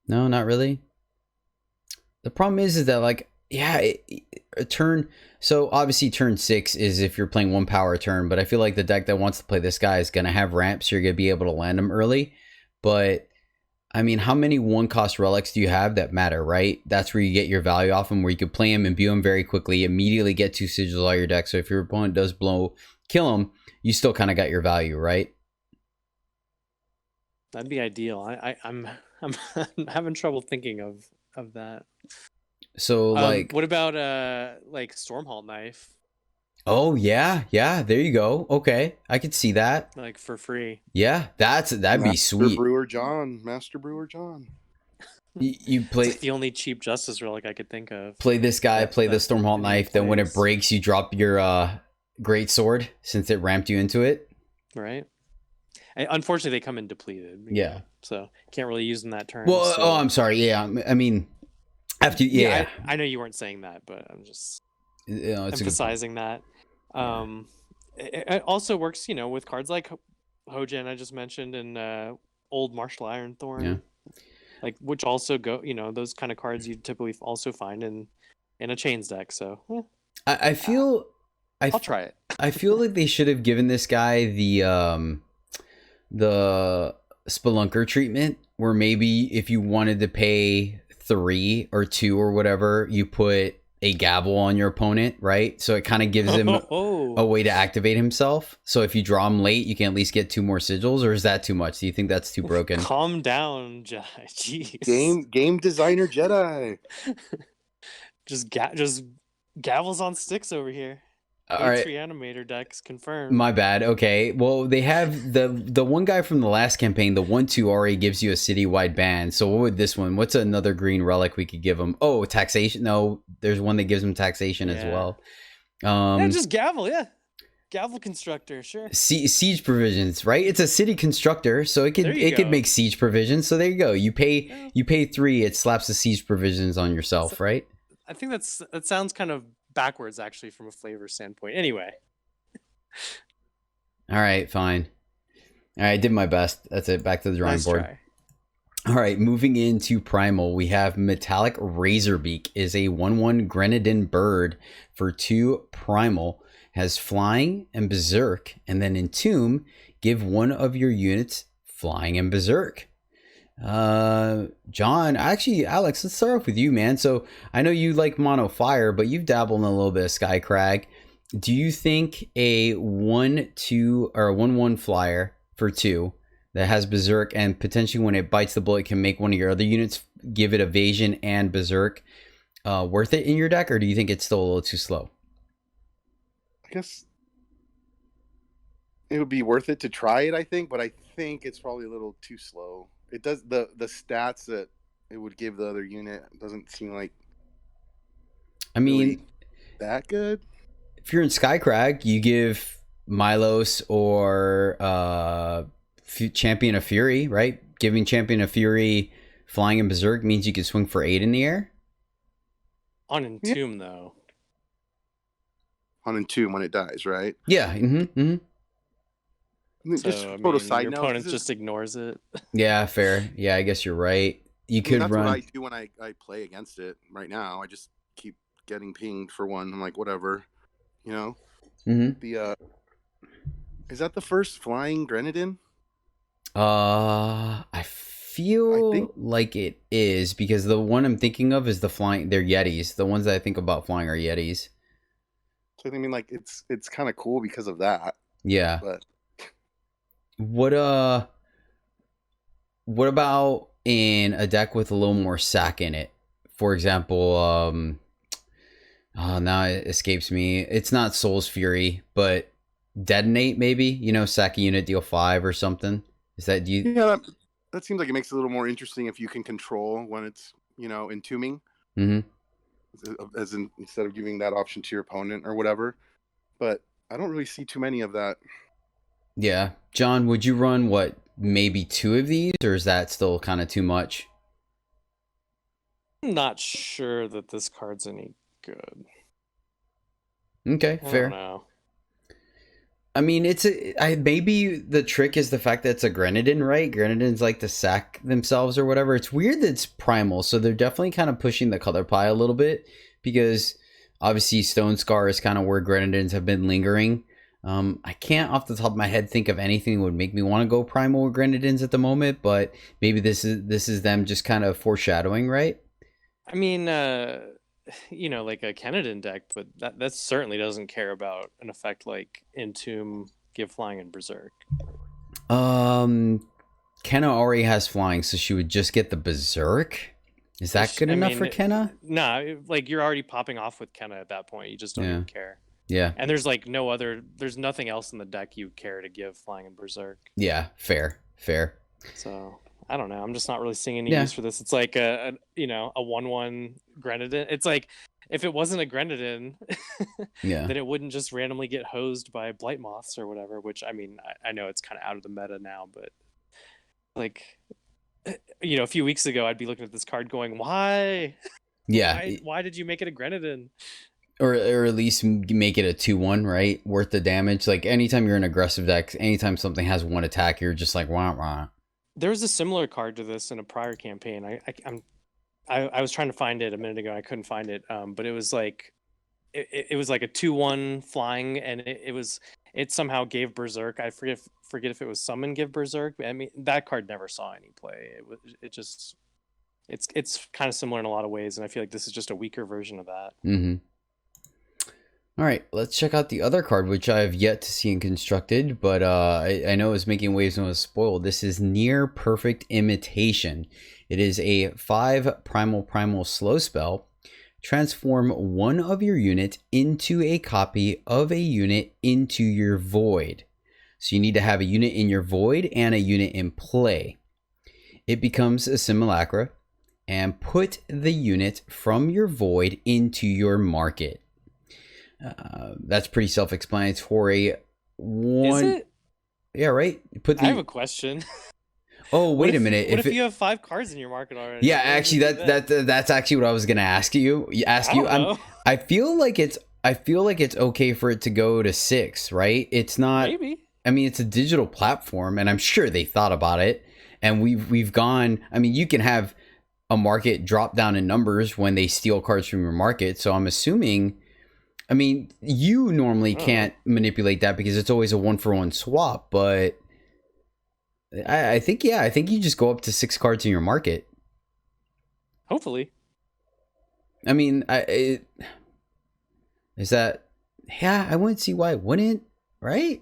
No, not really. The problem is that, like, yeah, a turn. So obviously turn 6 is if you're playing 1 power a turn, but I feel like the deck that wants to play this guy is going to have ramps. So you're going to be able to land them early. But I mean, how many 1-cost relics do you have that matter, right? That's where you get your value off them, where you can play them, imbue them very quickly, immediately get 2 sigils out of your deck. So if your opponent does kill them, you still kind of got your value, right? That'd be ideal. I'm having trouble thinking of that. So like, what about like Stormhalt Knife? Oh yeah, there you go. Okay, I could see that. Like for free. Yeah, that'd be sweet. Master Brewer John. You play. It's like the only cheap Justice relic I could think of. Play this guy. Play the Stormhalt Knife. Then when it breaks, you drop your Great Sword, since it ramped you into it. Right. And unfortunately, they come in depleted. Yeah. So can't really use them that turn. Well, so. oh, I'm sorry. Yeah, I mean, after I know you weren't saying that, but I'm just it's emphasizing that. It also works, with cards like Hojan I just mentioned, and old Martial Iron Thorn. Yeah. Like, which also go, those kind of cards you typically also find in a Chains deck. So I feel I'll try it. I feel like they should have given this guy the Spelunker treatment, where maybe if you wanted to pay 3 or 2 or whatever, you put a gavel on your opponent, right? So it kind of gives him a way to activate himself. So if you draw him late, you can at least get 2 more sigils. Or is that too much? Do you think that's too broken? Calm down, Jedi. Jeez. Game designer Jedi. just gavels on sticks over here. All right. Reanimator decks confirmed. My bad. Okay. Well, they have the one guy from the last campaign, the 1/2 already gives you a citywide ban. So what would this one? What's another green relic we could give him? Oh, taxation. No, there's one that gives him taxation as well. Just gavel, yeah. Gavel Constructor, sure. Siege provisions, right? It's a city constructor, so it could make siege provisions. So there you go. You pay 3, it slaps the siege provisions on yourself, right? I think that sounds kind of backwards, actually, from a flavor standpoint. Anyway. All right, fine. All right, I did my best. That's it. Back to the drawing Nice board. try. All right, moving into Primal, we have Metallic Razorbeak is a 1/1 Grenadin bird for 2 Primal, has Flying and Berserk, and then Entomb, give one of your units Flying and Berserk. John, actually, Alex, let's start off with you, man. So I know you like Mono Fire, but you've dabbled in a little bit of Skycrag. Do you think a 1/2 or a 1/1 flyer for 2 that has Berserk and potentially when it bites the bullet can make one of your other units give it evasion and Berserk worth it in your deck, or do you think it's still a little too slow? I guess it would be worth it to try it, I think, but I think it's probably a little too slow. It does the stats that it would give the other unit doesn't seem like really that good. If you're in Skycrag, you give Milos or Champion of Fury, right? Giving Champion of Fury Flying and Berserk means you can swing for 8 in the air. On Entomb, though. On Entomb when it dies, right? Yeah. Just So, total side your note, opponent just ignores it. Yeah, fair. Yeah, I guess you're right. You could that's run. what I do when I play against it right now. I just keep getting pinged for one. I'm like, whatever, you know. The is that the first flying Grenadin? I feel like it is, because the one I'm thinking of is the flying. They're Yetis. The ones that I think about flying are Yetis. So I mean, like it's kind of cool because of that. Yeah. But what about in a deck with a little more sack in it? For example, now it escapes me. It's not Soul's Fury, but Detonate maybe. You know, sack a unit, deal 5 or something. Is that you? Yeah, that seems like it makes it a little more interesting if you can control when it's, you know, entombing. As in, instead of giving that option to your opponent or whatever. But I don't really see too many of that. Yeah. John, would you run maybe 2 of these, or is that still kind of too much? I'm not sure that this card's any good. Okay, fair. I don't know. I mean, maybe the trick is the fact that it's a Grenadin, right? Grenadins like to sack themselves or whatever. It's weird that it's primal, so they're definitely kind of pushing the color pie a little bit, because obviously Stone Scar is kind of where Grenadins have been lingering. I can't off the top of my head think of anything that would make me want to go primal with Grenadins at the moment, but maybe this is them just kind of foreshadowing, right? I mean, you know, like a Kenadin deck, but that certainly doesn't care about an effect like Entomb, give Flying, and Berserk. Kenna already has Flying, so she would just get the Berserk. Is that good enough for Kenna? Nah, like you're already popping off with Kenna at that point. You just don't even care. Yeah. And there's nothing else in the deck you care to give Flying and Berserk. Yeah, fair. So I don't know. I'm just not really seeing any use for this. It's like a 1/1 Grenadin. It's like if it wasn't a Grenadin, then it wouldn't just randomly get hosed by Blight Moths or whatever. Which I mean, I know it's kind of out of the meta now, but like, you know, a few weeks ago I'd be looking at this card going, why? Yeah. Why did you make it a Grenadin? Or at least make it a 2/1, right? Worth the damage. Like anytime you're in aggressive decks, anytime something has 1 attack, you're just like wah wah. There was a similar card to this in a prior campaign. I was trying to find it a minute ago. I couldn't find it. But it was like it was like a 2/1 flying, and it somehow gave Berserk. I forget if it was summon give Berserk. I mean, that card never saw any play. It's kind of similar in a lot of ways, and I feel like this is just a weaker version of that. All right, let's check out the other card, which I have yet to see in Constructed, but I know it's making waves when it was spoiled. This is Near Perfect Imitation. It is a 5 primal slow spell. Transform one of your units into a copy of a unit into your void. So you need to have a unit in your void and a unit in play. It becomes a simulacra, and put the unit from your void into your market. That's pretty self-explanatory. Is it? Yeah, right. I have a question. Oh, wait a minute. What if you have 5 cards in your market already? Yeah, actually, that's actually what I was gonna ask you. I feel like it's okay for it to go to 6, right? It's not. Maybe. I mean, it's a digital platform, and I'm sure they thought about it. And we've gone. I mean, you can have a market drop down in numbers when they steal cards from your market. So I'm assuming. I mean, you normally can't manipulate that because it's always a 1-for-1 swap. But I think you just go up to 6 cards in your market. Hopefully. I mean, is that? Yeah, I wouldn't see why it wouldn't, right?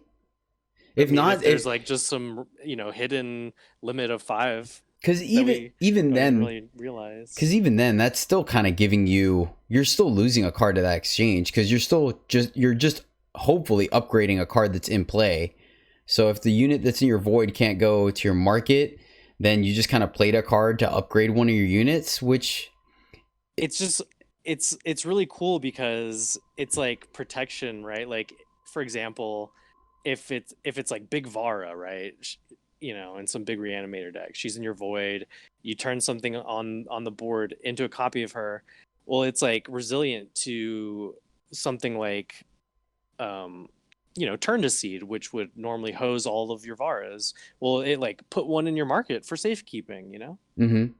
If not, if there's like just some hidden limit of 5. Because even then, really realize. Because even then, that's still kind of giving you're still losing a card to that exchange because you're just hopefully upgrading a card that's in play. So if the unit that's in your void can't go to your market, then you just kind of played a card to upgrade one of your units, which it's just it's really cool because it's like protection, right? Like, for example, if it's like Big Vara, right? In some big reanimator deck, she's in your void, you turn something on the board into a copy of her. Well, it's like resilient to something like Turn to Seed, which would normally hose all of your Varas. Well, it like put one in your market for safekeeping, Mm-hmm.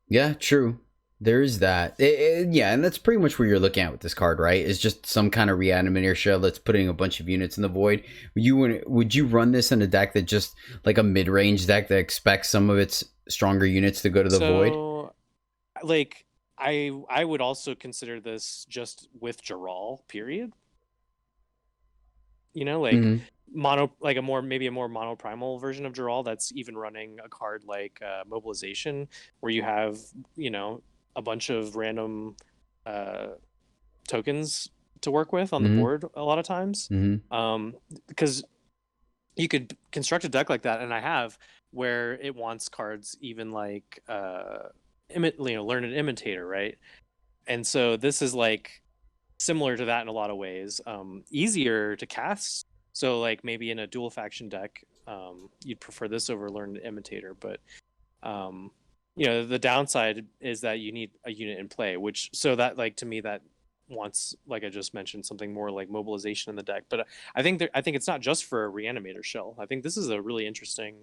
Yeah, true. There is that. Yeah, and that's pretty much what you're looking at with this card, right? It's just some kind of reanimator shell that's putting a bunch of units in the void. Would you run this in a deck that just like a mid-range deck that expects some of its stronger units to go to the void? Like I would also consider this just with Jaral, period. Mono, like maybe a more monoprimal version of Jaral that's even running a card like Mobilization, where you have a bunch of random tokens to work with on the board a lot of times. Because you could construct a deck like that, and I have, where it wants cards even like Learned Imitator, right? And so this is like similar to that in a lot of ways. Easier to cast. So like maybe in a dual faction deck, you'd prefer this over Learned Imitator, but the downside is that you need a unit in play, so that, like, to me, that wants, like I just mentioned, something more like Mobilization in the deck. But I think it's not just for a Reanimator shell. I think this is a really interesting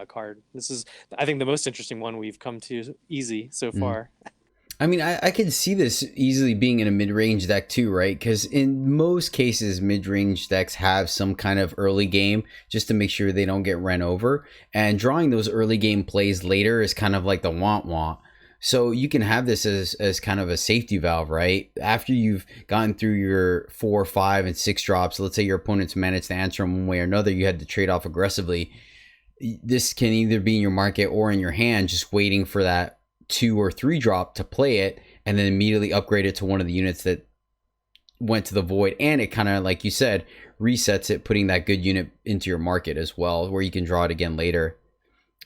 card. This is, I think, the most interesting one we've come to easy so far. I mean, I could see this easily being in a mid-range deck too, right? Because in most cases, mid-range decks have some kind of early game just to make sure they don't get run over. And drawing those early game plays later is kind of like the want. So you can have this as kind of a safety valve, right? After you've gotten through your 4, 5, and 6 drops, let's say your opponent's managed to answer them one way or another, you had to trade off aggressively. This can either be in your market or in your hand, just waiting for that 2 or 3 drop to play it, and then immediately upgrade it to one of the units that went to the void. And it kind of, like you said, resets it, putting that good unit into your market as well, where you can draw it again later.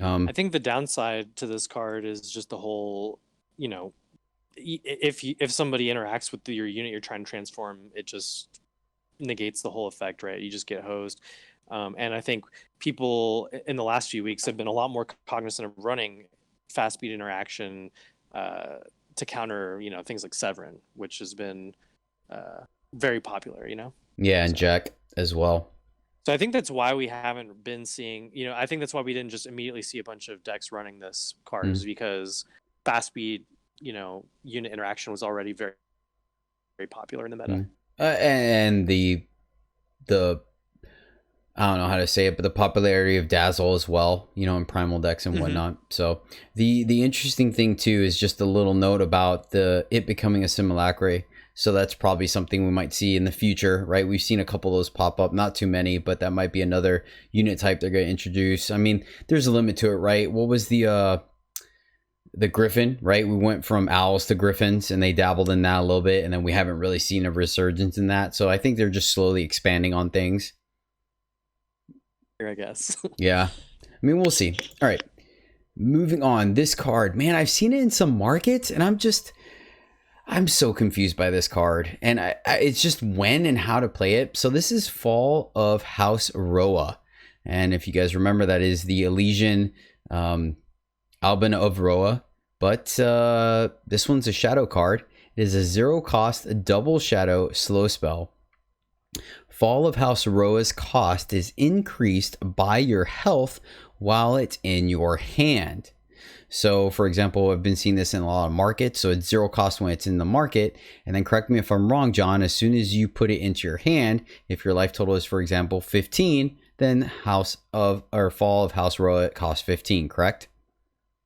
I think the downside to this card is just the whole, if somebody interacts with your unit you're trying to transform, it just negates the whole effect, right? You just get hosed. And I think people in the last few weeks have been a lot more cognizant of running fast speed interaction to counter things like Severin, which has been very popular. And Jack as well. So I think that's why we haven't been seeing, I think that's why we didn't just immediately see a bunch of decks running this card, is because fast speed unit interaction was already very, very popular in the meta. And the I don't know how to say it, but the popularity of Dazzle as well, in primal decks and whatnot. So the interesting thing too is just a little note about it becoming a simulacra. So that's probably something we might see in the future, right? We've seen a couple of those pop up, not too many, but that might be another unit type they're going to introduce. I mean, there's a limit to it, right? What was the Griffin, right? We went from owls to griffins, and they dabbled in that a little bit, and then we haven't really seen a resurgence in that. So I think they're just slowly expanding on things, I guess. Yeah. I mean, we'll see. All right. Moving on. This card, man, I've seen it in some markets, and I'm so confused by this card. And it's just when and how to play it. So this is Fall of House Roa. And if you guys remember, that is the Elysian Albin of Roa. But this one's a shadow card. It is a 0 cost double shadow slow spell. Fall of House Roa's cost is increased by your health while it's in your hand. So, for example, I've been seeing this in a lot of markets. So it's 0 cost when it's in the market. And then correct me if I'm wrong, John, as soon as you put it into your hand, if your life total is, for example, 15, then Fall of House Roa costs 15, correct?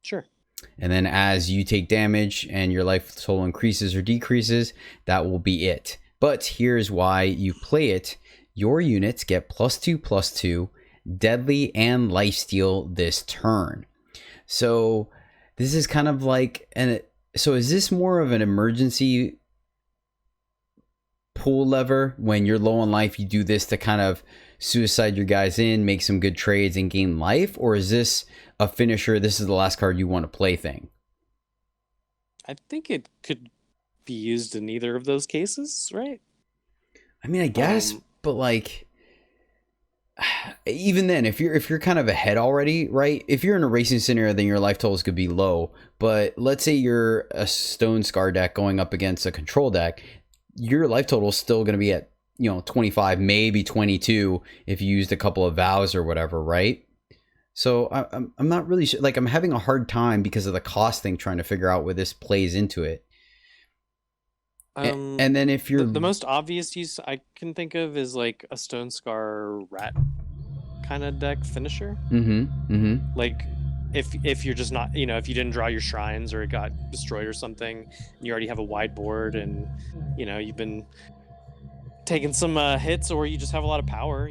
Sure. And then as you take damage and your life total increases or decreases, that will be it. But here's why you play it. Your units get +2/+2, deadly and lifesteal this turn. So this is kind of like, so is this more of an emergency pull lever? When you're low on life, you do this to kind of suicide your guys in, make some good trades and gain life? Or is this a finisher, this is the last card you want to play thing? I think it could be used in either of those cases, right? I mean, I guess, but like, even then, if you're kind of ahead already, right? If you're in a racing scenario, then your life totals could be low. But let's say you're a Stone Scar deck going up against a control deck, your life total is still going to be at 25, maybe 22 if you used a couple of vows or whatever, right? So I'm not really sure. Like, I'm having a hard time because of the cost thing, trying to figure out where this plays into it. And then if you're the most obvious use I can think of is like a Stone Scar rat kind of deck finisher. Like if you're just not, if you didn't draw your shrines or it got destroyed or something, and you already have a wide board and you've been taking some hits, or you just have a lot of power,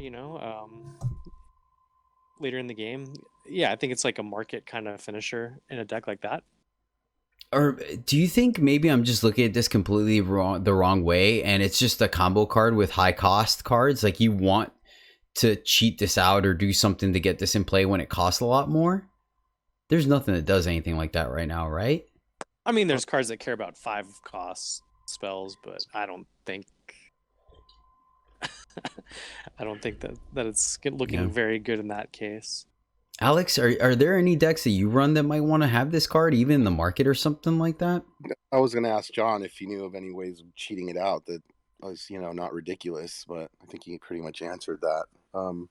later in the game. Yeah, I think it's like a market kind of finisher in a deck like that. Or do you think maybe I'm just looking at this completely the wrong way, and it's just a combo card with high cost cards? Like, you want to cheat this out or do something to get this in play when it costs a lot more? There's nothing that does anything like that right now, right? I mean, there's cards that care about 5 cost spells, but I don't think that it's looking very good in that case. Alex, are there any decks that you run that might want to have this card, even in the market or something like that? I was going to ask John if he knew of any ways of cheating it out that was, not ridiculous, but I think he pretty much answered that.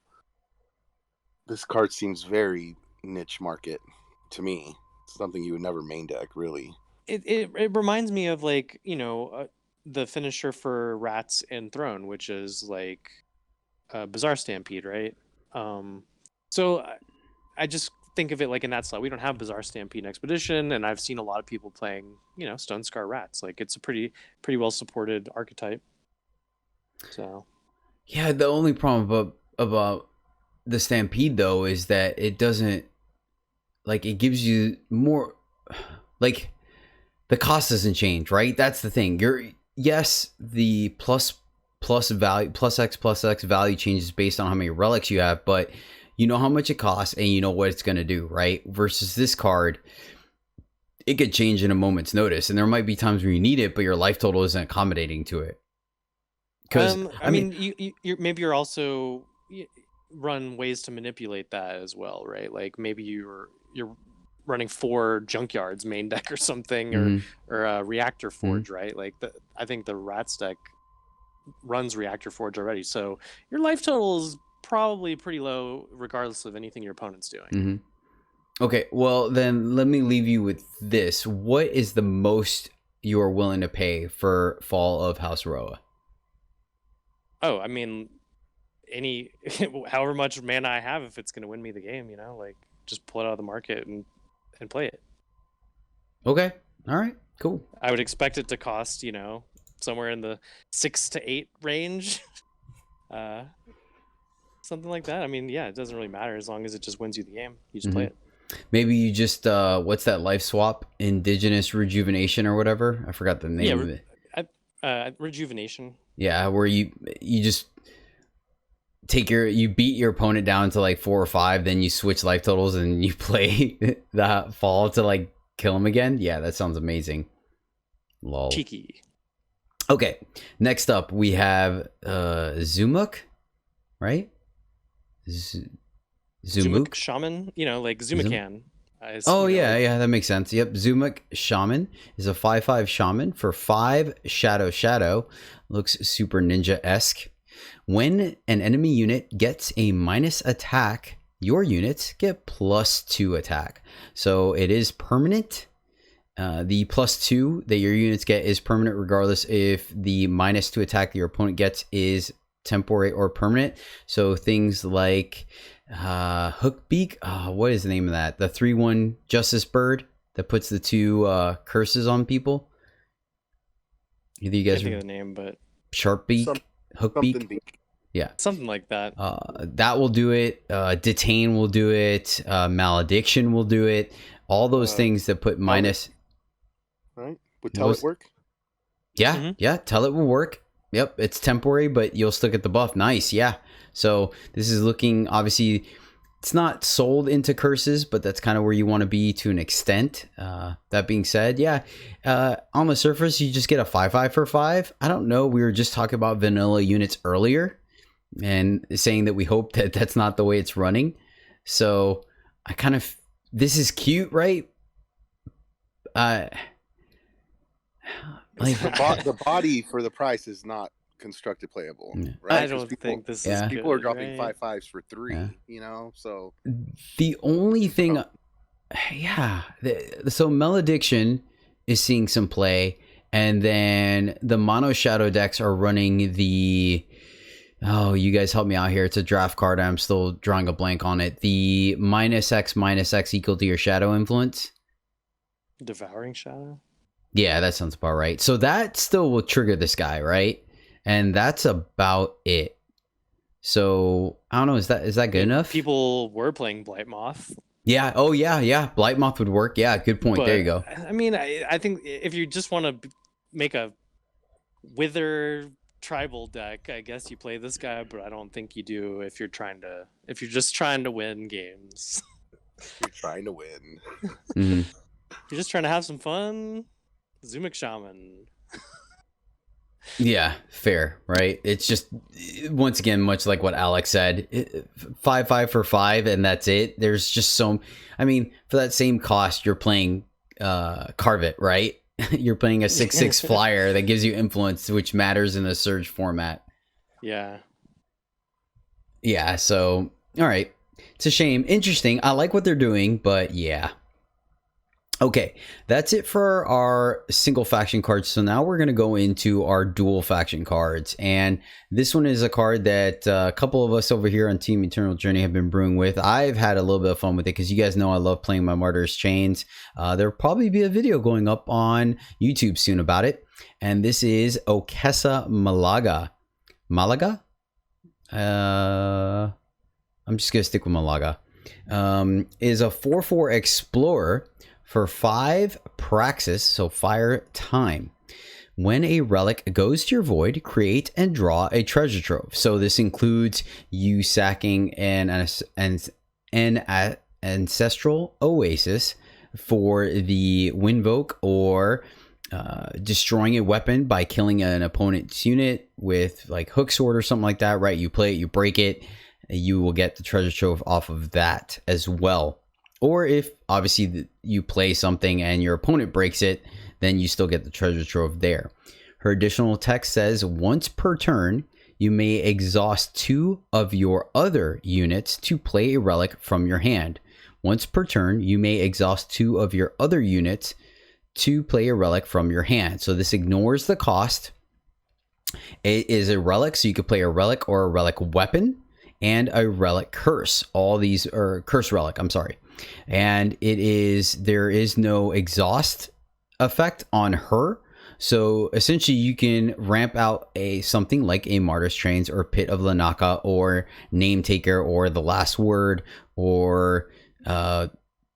This card seems very niche market to me. Something you would never main deck, really. It reminds me of, like, the finisher for Rats and Throne, which is like Bizarre Stampede, right? So I just think of it like in that slot. We don't have Bizarre Stampede and Expedition, and I've seen a lot of people playing, Stone Scar Rats. Like, it's a pretty well supported archetype. So, yeah, the only problem about the Stampede though is that it doesn't, like, it gives you more, like, the cost doesn't change, right? That's the thing. Yes, the plus value, plus X value changes based on how many relics you have, but you know how much it costs and you know what it's going to do, right? Versus this card, it could change in a moment's notice, and there might be times where you need it, but your life total isn't accommodating to it. Because I mean, you're also run ways to manipulate that as well, right? Like, maybe you're running 4 junkyards main deck or something, or a Reactor Forge, right? Like, I think the Rats deck runs Reactor Forge already, so your life total is probably pretty low regardless of anything your opponent's doing. Okay, well then let me leave you with this. What is the most you're willing to pay for Fall of House Roa? Oh, I mean, however much mana I have, if it's going to win me the game, like, just pull it out of the market and play it. Okay, all right, cool. I would expect it to cost, somewhere in the 6 to 8 range. Something like that. I mean, yeah, it doesn't really matter as long as it just wins you the game. You just play it. Maybe you just what's that life swap? Indigenous Rejuvenation or whatever. I forgot the name of it. Rejuvenation. Yeah, where you just you beat your opponent down to like 4 or 5, then you switch life totals and you play that fall to like kill him again. Yeah, that sounds amazing. Lol. Cheeky. Okay, next up we have Zumuk, right? Zumuk Shaman, like Zumacan. Yeah, that makes sense. Yep, Zumuk Shaman is a 5/5 Shaman for 5 Shadow. Looks super ninja-esque. When an enemy unit gets a minus attack, your units get +2 attack. So it is permanent. The +2 that your units get is permanent regardless if the -2 attack that your opponent gets is temporary or permanent. So things like Hookbeak, what is the name of that? The 3/1 Justice Bird that puts the 2 curses on people. Either you guys I can't think of the name, but Sharpbeak, Hookbeak. Yeah, something like that. That will do it. Detain will do it. Malediction will do it. All those things that put minus. Right? Would tell it work? Yeah, yeah. Tell it will work. Yep, it's temporary, but you'll still get the buff. Nice, yeah. So this is looking, obviously, it's not sold into curses, but that's kind of where you want to be to an extent. That being said, yeah, on the surface, you just get a 5/5 for 5. I don't know. We were just talking about vanilla units earlier and saying that we hope that that's not the way it's running. So I kind of, this is cute, right? Like the body for the price is not constructed playable, right? I don't think this is good, people are dropping right? 5/5s for 3, you know. So the only thing, so Malediction is seeing some play, and then the mono shadow decks are running the. Oh, you guys help me out here. It's a draft card. I'm still drawing a blank on it. The -X equal to your shadow influence. Devouring Shadow? Yeah, that sounds about right. So that still will trigger this guy, right? And that's about it. So I don't know. Is that good enough? People were playing Blightmoth. Yeah. Oh yeah. Blightmoth would work. Yeah. Good point. But, there you go. I mean, I think if you just want to make a Wither tribal deck, I guess you play this guy, but I don't think you do if you're just trying to win games. You're trying to win. Mm-hmm. You're just trying to have some fun. Zumic Shaman. Yeah, fair, right? It's just, once again, much like what Alex said, 5/5 for 5, and that's it. There's just so, I mean, for that same cost, you're playing Carve It, right? You're playing a 6/6 flyer that gives you influence, which matters in a Surge format. Yeah. Yeah, so, all right. It's a shame. Interesting. I like what they're doing, but yeah. Okay, that's it for our single faction cards. So now we're going to go into our dual faction cards. And this one is a card that a couple of us over here on Team EternalJourney have been brewing with. I've had a little bit of fun with it because you guys know I love playing my Martyr's Chains. There'll probably be a video going up on YouTube soon about it. And this is Okessa Malaga. Malaga? I'm just going to stick with Malaga. Is a 4/4 Explorer for 5 Praxis, so fire time. When a relic goes to your void, create and draw a treasure trove. So this includes you sacking an ancestral oasis for the Windvoke, or destroying a weapon by killing an opponent's unit with like hook sword or something like that, right? You play it, you break it, you will get the treasure trove off of that as well. Or if obviously you play something and your opponent breaks it, then you still get the treasure trove there. Her additional text says, once per turn, you may exhaust 2 of your other units to play a relic from your hand. Once per turn, you may exhaust 2 of your other units to play a relic from your hand. So this ignores the cost. It is a relic, so you could play a relic or a relic weapon and a relic curse. All these are curse relic, I'm sorry. And there is no exhaust effect on her. So essentially you can ramp out something like a Martyr's Chains or Pit of Lanaka or Name Taker or The Last Word or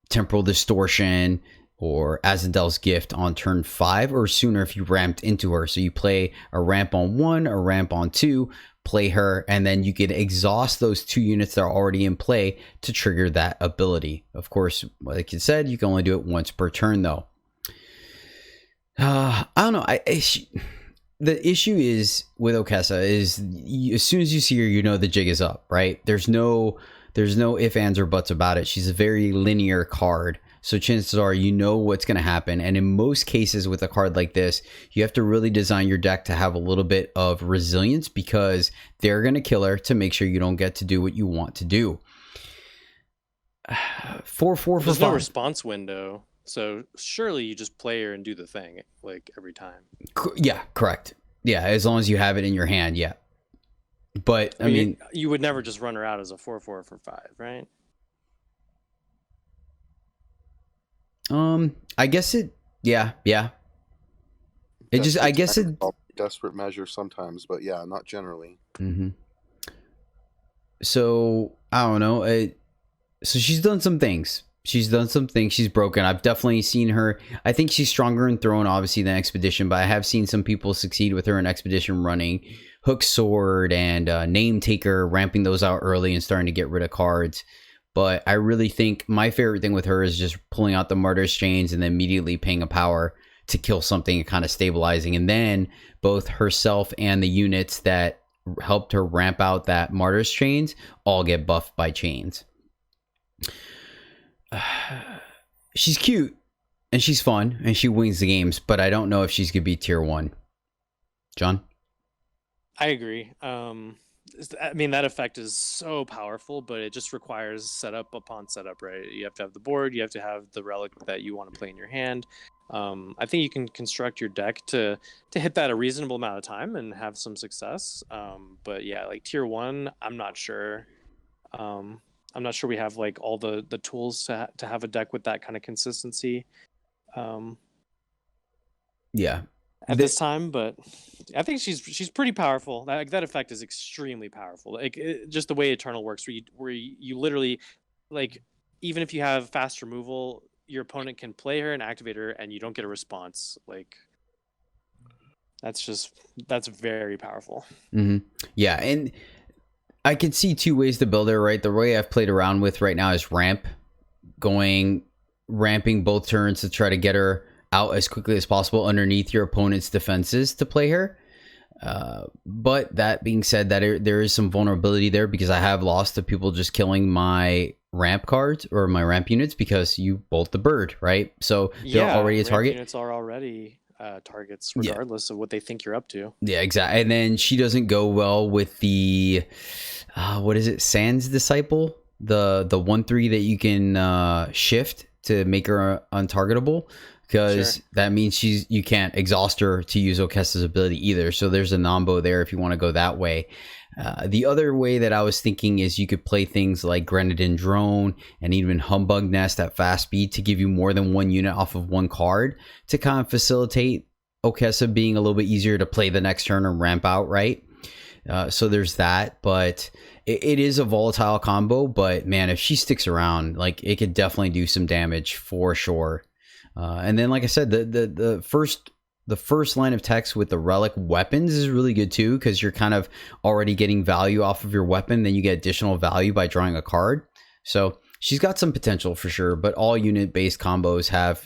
Temporal Distortion or Azendel's Gift on turn 5 or sooner if you ramped into her. So you play a ramp on 1, a ramp on 2, play her, and then you can exhaust those 2 units that are already in play to trigger that ability. Of course, like you said, you can only do it once per turn though. I don't know. The issue is with Okessa is as soon as you see her, you know the jig is up, right? There's no ifs, ands, or buts about it. She's a very linear card. So chances are you know what's going to happen. And in most cases with a card like this, you have to really design your deck to have a little bit of resilience, because they're going to kill her to make sure you don't get to do what you want to do. 4/4 for 5. There's no response window, so surely you just play her and do the thing like every time. Yeah, correct. Yeah, as long as you have it in your hand, yeah. But I mean, you would never just run her out as a 4/4 for 5, right? I guess it. Yeah. It just. I guess it. Desperate measure sometimes, but yeah, not generally. Mm-hmm. So I don't know. So she's done some things. She's broken. I've definitely seen her. I think she's stronger in Throne, obviously, than Expedition, but I have seen some people succeed with her in Expedition running Hook Sword and Name Taker, ramping those out early and starting to get rid of cards. But I really think my favorite thing with her is just pulling out the Martyr's Chains and then immediately paying a power to kill something and kind of stabilizing. And then both herself and the units that helped her ramp out that Martyr's Chains all get buffed by chains. She's cute and she's fun and she wins the games, but I don't know if she's gonna be tier 1. John? I agree. I mean, that effect is so powerful, but it just requires setup upon setup, right? You have to have the board, you have to have the relic that you want to play in your hand. I think you can construct your deck to hit that a reasonable amount of time and have some success. But yeah, like tier 1, I'm not sure. I'm not sure we have like all the tools to have a deck with that kind of consistency. Yeah. At this time, but I think she's pretty powerful. That effect is extremely powerful. Like just the way Eternal works, where you literally, like, even if you have fast removal, your opponent can play her and activate her, and you don't get a response. Like, that's very powerful. Mm-hmm. Yeah, and I can see two ways to build her. Right, the way I've played around with right now is ramping both turns to try to get her out as quickly as possible underneath your opponent's defenses to play her. But that being said, that there is some vulnerability there, because I have lost to people just killing my ramp cards or my ramp units because you bolt the bird, right? So they're already a target. Units are already targets regardless of what they think you're up to. Yeah, exactly. And then she doesn't go well with the what is it, Sans Disciple, the 1/3 that you can shift to make her untargetable, because that means you can't exhaust her to use Okessa's ability either. So there's a nombo there if you want to go that way. The other way that I was thinking is you could play things like Grenadin Drone and even Humbug Nest at fast speed to give you more than one unit off of one card to kind of facilitate Okessa being a little bit easier to play the next turn or ramp out, right? So there's that, but it is a volatile combo. But man, if she sticks around, like, it could definitely do some damage for sure. And then, like I said, the first line of text with the relic weapons is really good too, because you're kind of already getting value off of your weapon. Then you get additional value by drawing a card. So she's got some potential for sure. But all unit based combos have,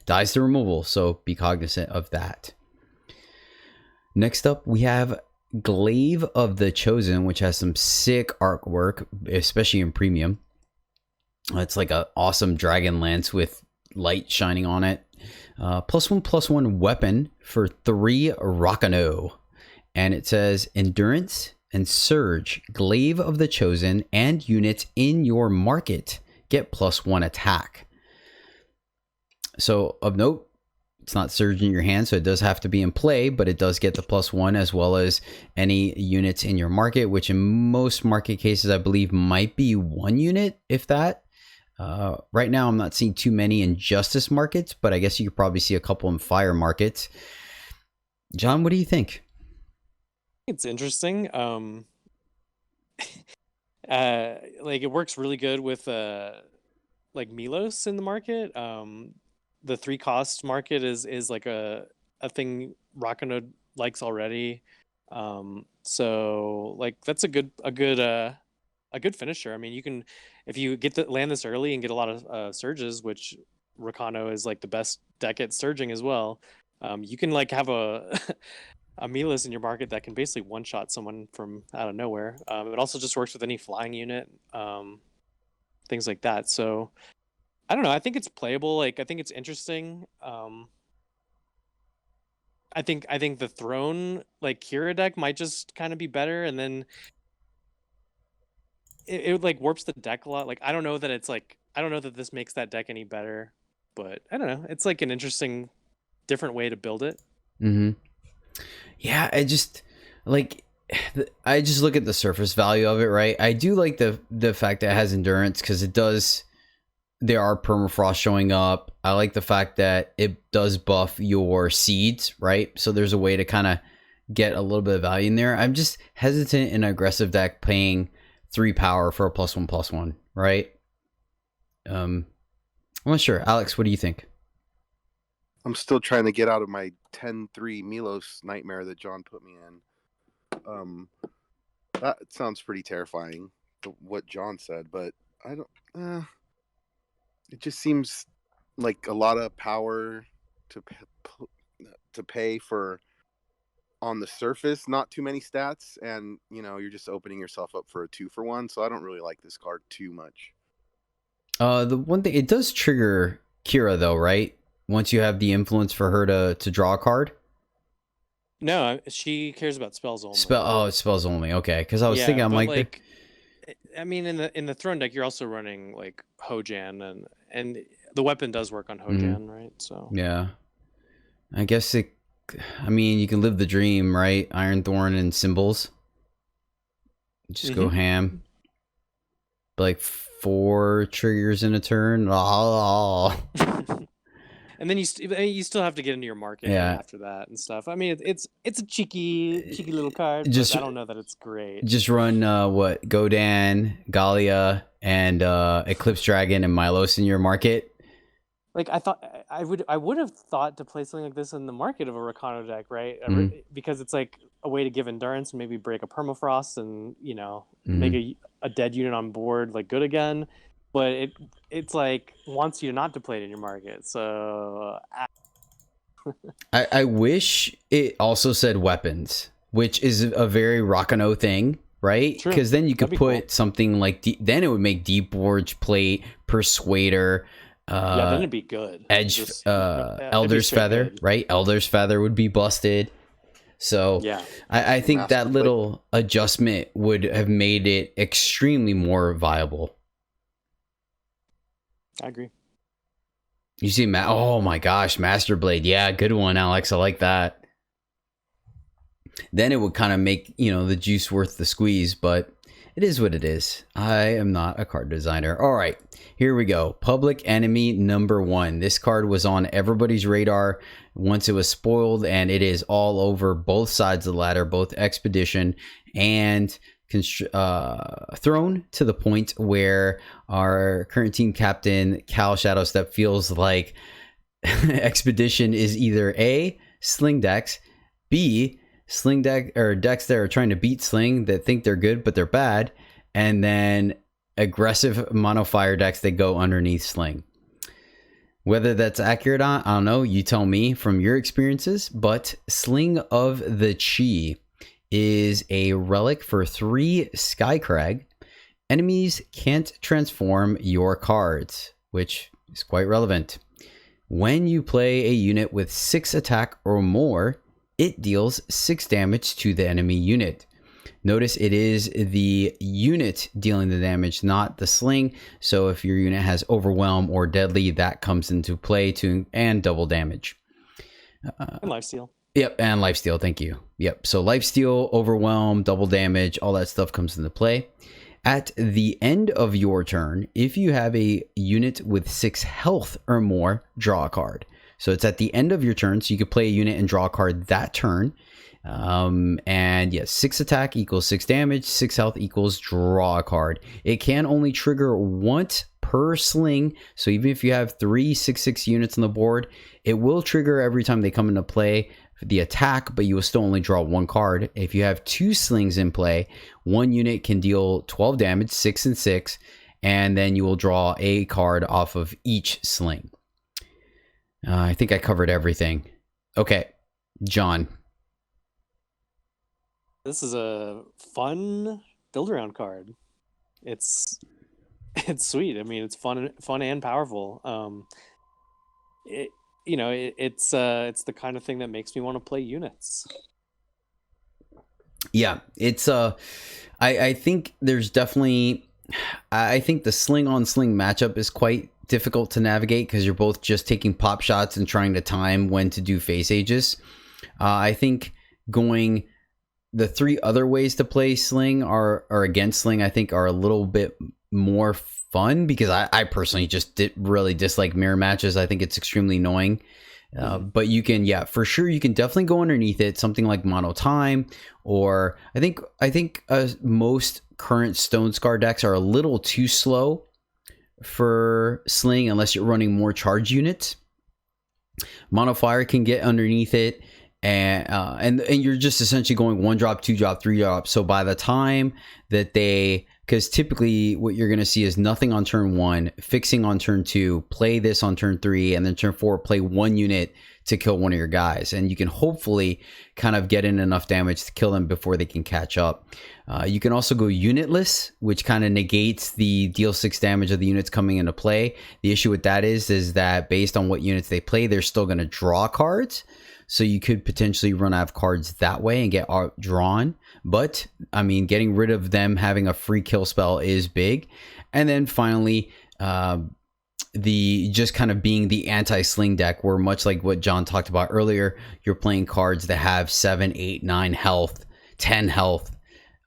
dies to removal, so be cognizant of that. Next up, we have Glaive of the Chosen, which has some sick artwork, especially in premium. It's like an awesome dragon lance with light shining on it. +1/+1 weapon for 3 Rakano. And it says Endurance and Surge, Glaive of the Chosen, and units in your market get +1 attack. So of note, it's not Surge in your hand, so it does have to be in play, but it does get the +1, as well as any units in your market, which in most market cases I believe might be 1 unit, if that. Right now I'm not seeing too many in Justice markets, but I guess you could probably see a couple in Fire markets. John, what do you think? It's interesting. Like, it works really good with like Milos in the market. The 3-cost market is like a thing Rakano likes already. So like that's a good finisher. I mean, you can, if you land this early and get a lot of surges, which Rakano is like the best deck at surging as well. You can like have a Milos in your market that can basically one-shot someone from out of nowhere. It also just works with any flying unit, things like that. So I don't know. I think it's playable. Like, I think it's interesting. I think the Throne, like, Kira deck might just kind of be better, and then it like warps the deck a lot. Like, I don't know that it's like, I don't know that this makes that deck any better, but I don't know. It's like an interesting, different way to build it. Mm-hmm. Yeah, like I just look at the surface value of it, right? I do like the fact that it has endurance because it does. There are permafrost showing up. I like the fact that it does buff your seeds, right? So there's a way to kind of get a little bit of value in there. I'm just hesitant in an aggressive deck paying 3 power for a +1/+1, right? I'm not sure. Alex, what do you think? I'm still trying to get out of my 10-3 Milos nightmare that John put me in. That sounds pretty terrifying, what John said, but I don't. It just seems like a lot of power to pay for on the surface, not too many stats, and you're just opening yourself up for a 2-for-1. So I don't really like this card too much. The one thing, it does trigger Kira though, right? Once you have the influence for her to draw a card. No, she cares about spells only. It's spells only. Okay, because I was thinking, I'm like, I mean, in the Throne deck, you're also running like Hojan, and the weapon does work on Hojan, right? So yeah, I guess it. I mean, you can live the dream, right? Iron Thorn and Symbols. Just go ham. Like 4 triggers in a turn. Oh. And then you still have to get into your market after that and stuff. I mean, it's a cheeky little card. But I don't know that it's great. Just run Godan, Galia, and Eclipse Dragon and Milos in your market. Like I thought, I would have thought to play something like this in the market of a Rakano deck, right? Because it's like a way to give endurance and maybe break a permafrost and make a dead unit on board like good again. But it's like wants you not to play it in your market. So I wish it also said weapons, which is a very Rakano thing, right? Because then you could put something like then it would make Deep Forge Plate, Persuader. Then it'd be good. Elder's Feather, right? Elder's Feather would be busted. So I think that little adjustment would have made it extremely more viable. I agree. You see, oh my gosh, Master Blade. Yeah, good one, Alex. I like that. Then it would kind of make, the juice worth the squeeze, but it is what it is. I am not a card designer. All right, here we go. Public Enemy number 1. This card was on everybody's radar once it was spoiled, and it is all over both sides of the ladder, both Expedition and Throne, to the point where our current team captain, Cal Shadowstep, feels like Expedition is either A, Sling decks, B, Sling deck or decks that are trying to beat Sling that think they're good but they're bad, and then aggressive mono fire decks that go underneath Sling. Whether that's accurate, I don't know. You tell me from your experiences. But Sling of the Chi is a relic for 3 Skycrag. Enemies can't transform your cards, which is quite relevant. When you play a unit with 6 attack or more, it deals 6 damage to the enemy unit. Notice it is the unit dealing the damage, not the sling. So if your unit has Overwhelm or Deadly, that comes into play too, and double damage. And Lifesteal. Yep, and Lifesteal, thank you. Yep, so Lifesteal, Overwhelm, double damage, all that stuff comes into play. At the end of your turn, if you have a unit with 6 health or more, draw a card. So it's at the end of your turn, so you could play a unit and draw a card that turn. And yes, 6 attack equals 6 damage, 6 health equals draw a card. It can only trigger once per sling, so even if you have 3 6/6 units on the board, it will trigger every time they come into play for the attack, but you will still only draw 1 card. If you have 2 slings in play, 1 unit can deal 12 damage, 6 and 6, and then you will draw a card off of each sling. I think I covered everything. Okay, John. This is a fun build around card. It's it's sweet. I mean, it's fun and powerful. It's the kind of thing that makes me want to play units. Yeah, it's I think there's definitely, I think the sling on sling matchup is quite difficult to navigate because you're both just taking pop shots and trying to time when to do face ages. I think going the three other ways to play sling or against sling, I think are a little bit more fun because I personally just really dislike mirror matches. I think it's extremely annoying. But you can, yeah, for sure, you can definitely go underneath it. Something like Mono Time, or I think most current Stone Scar decks are a little too slow for sling unless you're running more charge units. Mono Fire can get underneath it, and you're just essentially going 1 drop, 2 drop, 3 drop. So by the time that because typically what you're going to see is nothing on turn 1, fixing on turn 2, play this on turn 3, and then turn 4, play 1 unit to kill one of your guys. And you can hopefully kind of get in enough damage to kill them before they can catch up. You can also go unitless, which kind of negates the deal 6 damage of the units coming into play. The issue with that is that based on what units they play, they're still going to draw cards. So you could potentially run out of cards that way and get outdrawn. But, I mean, getting rid of them having a free kill spell is big. And then finally, the just kind of being the anti-sling deck, where much like what John talked about earlier, you're playing cards that have 7, 8, 9 health, 10 health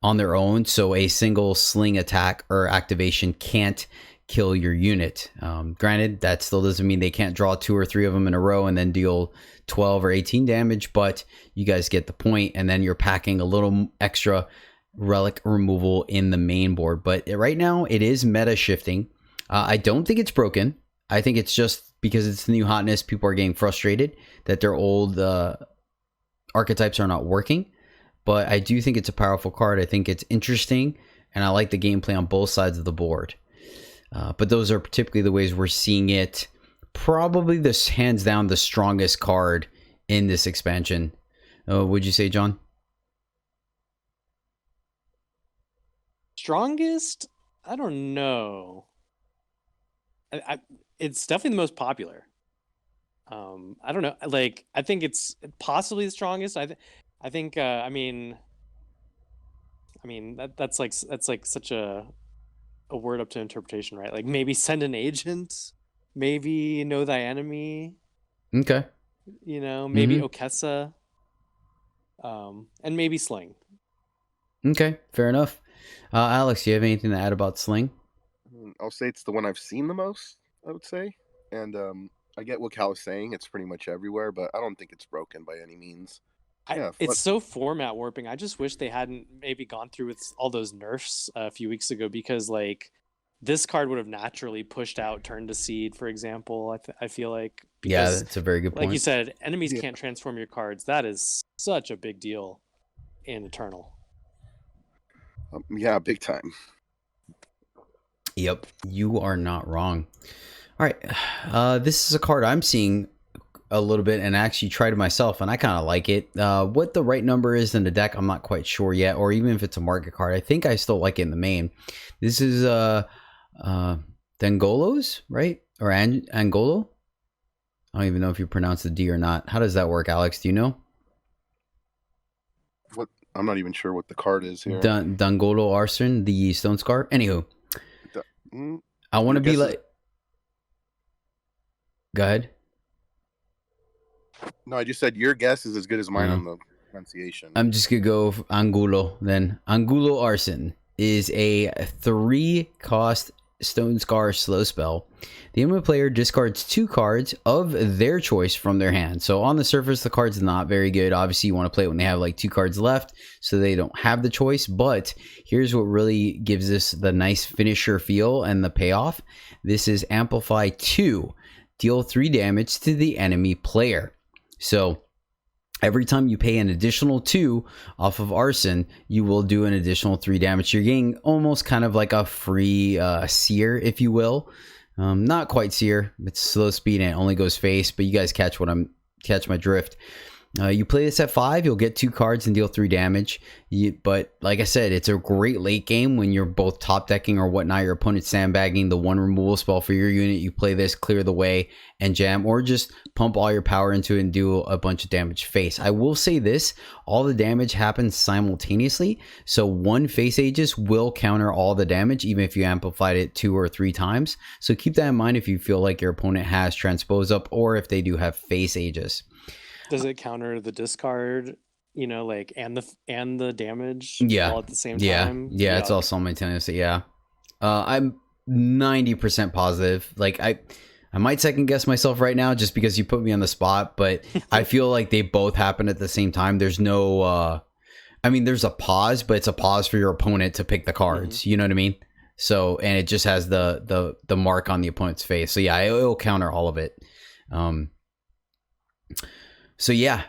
on their own. So a single sling attack or activation can't kill your unit. Granted, that still doesn't mean they can't draw 2 or 3 of them in a row and then deal 12 or 18 damage, but you guys get the point. And then you're packing a little extra relic removal in the main board. But right now it is meta shifting. I don't think it's broken. I think it's just because it's the new hotness, people are getting frustrated that their old archetypes are not working. But I do think it's a powerful card. I think it's interesting, and I like the gameplay on both sides of the board. But those are typically the ways we're seeing it. Probably this hands down the strongest card in this expansion. Would you say, John? Strongest? I don't know. It's definitely the most popular. I don't know. Like, I think it's possibly the strongest. I think. I mean, that's like such a word up to interpretation, right? Like maybe send an agent, maybe know thy enemy. Okay. Maybe Okessa, and maybe Sling. Okay, fair enough. Alex, do you have anything to add about Sling? I'll say it's the one I've seen the most, I would say. And I get what Cal is saying. It's pretty much everywhere, but I don't think it's broken by any means. It's so format warping. I just wish they hadn't maybe gone through with all those nerfs a few weeks ago, because like this card would have naturally pushed out Turn to Seed, for example. I feel like, because, that's a very good point. Like you said, enemies can't transform your cards. That is such a big deal in Eternal. Yeah, big time. Yep, you are not wrong. All right, this is a card I'm seeing a little bit and actually tried it myself, and I kind of like it. What the right number is in the deck, I'm not quite sure yet, or even if it's a market card. I think I still like it in the main. This is Dangolo's, right? Or Angolo? I don't even know if you pronounce the D or not. How does that work, Alex? Do you know? What? I'm not even sure what the card is here. Dangolo Arson, the Stone Scar. Anywho, I want to be like... Go ahead. No, I just said your guess is as good as mine on the pronunciation. I'm just going to go Angulo then. Angulo Arson is a 3-cost Stone Scar slow spell. The enemy player discards 2 cards of their choice from their hand. So on the surface, the card's not very good. Obviously, you want to play it when they have like 2 cards left, so they don't have the choice. But here's what really gives this the nice finisher feel and the payoff. This is Amplify 2. Deal 3 damage to the enemy player. So every time you pay an additional 2 off of Arson, you will do an additional 3 damage. You're getting almost kind of like a free seer, if you will. Not quite seer. It's slow speed and it only goes face, but you guys catch my drift. You play this at 5, you'll get 2 cards and deal 3 damage. But like I said, it's a great late game when you're both top decking or whatnot. Your opponent's sandbagging the 1 removal spell for your unit. You play this, clear the way, and jam, or just pump all your power into it and do a bunch of damage face. I will say this, all the damage happens simultaneously. So 1 face Aegis will counter all the damage, even if you amplified it 2 or 3 times. So keep that in mind if you feel like your opponent has transpose up or if they do have face Aegis. Does it counter the discard, like and the damage all at the same time? Yeah, it's all simultaneously. Yeah, I'm 90% positive. Like I might second guess myself right now just because you put me on the spot, but I feel like they both happen at the same time. There's no, there's a pause, but it's a pause for your opponent to pick the cards. You know what I mean? So, and it just has the mark on the opponent's face. So yeah, it'll counter all of it. So yeah,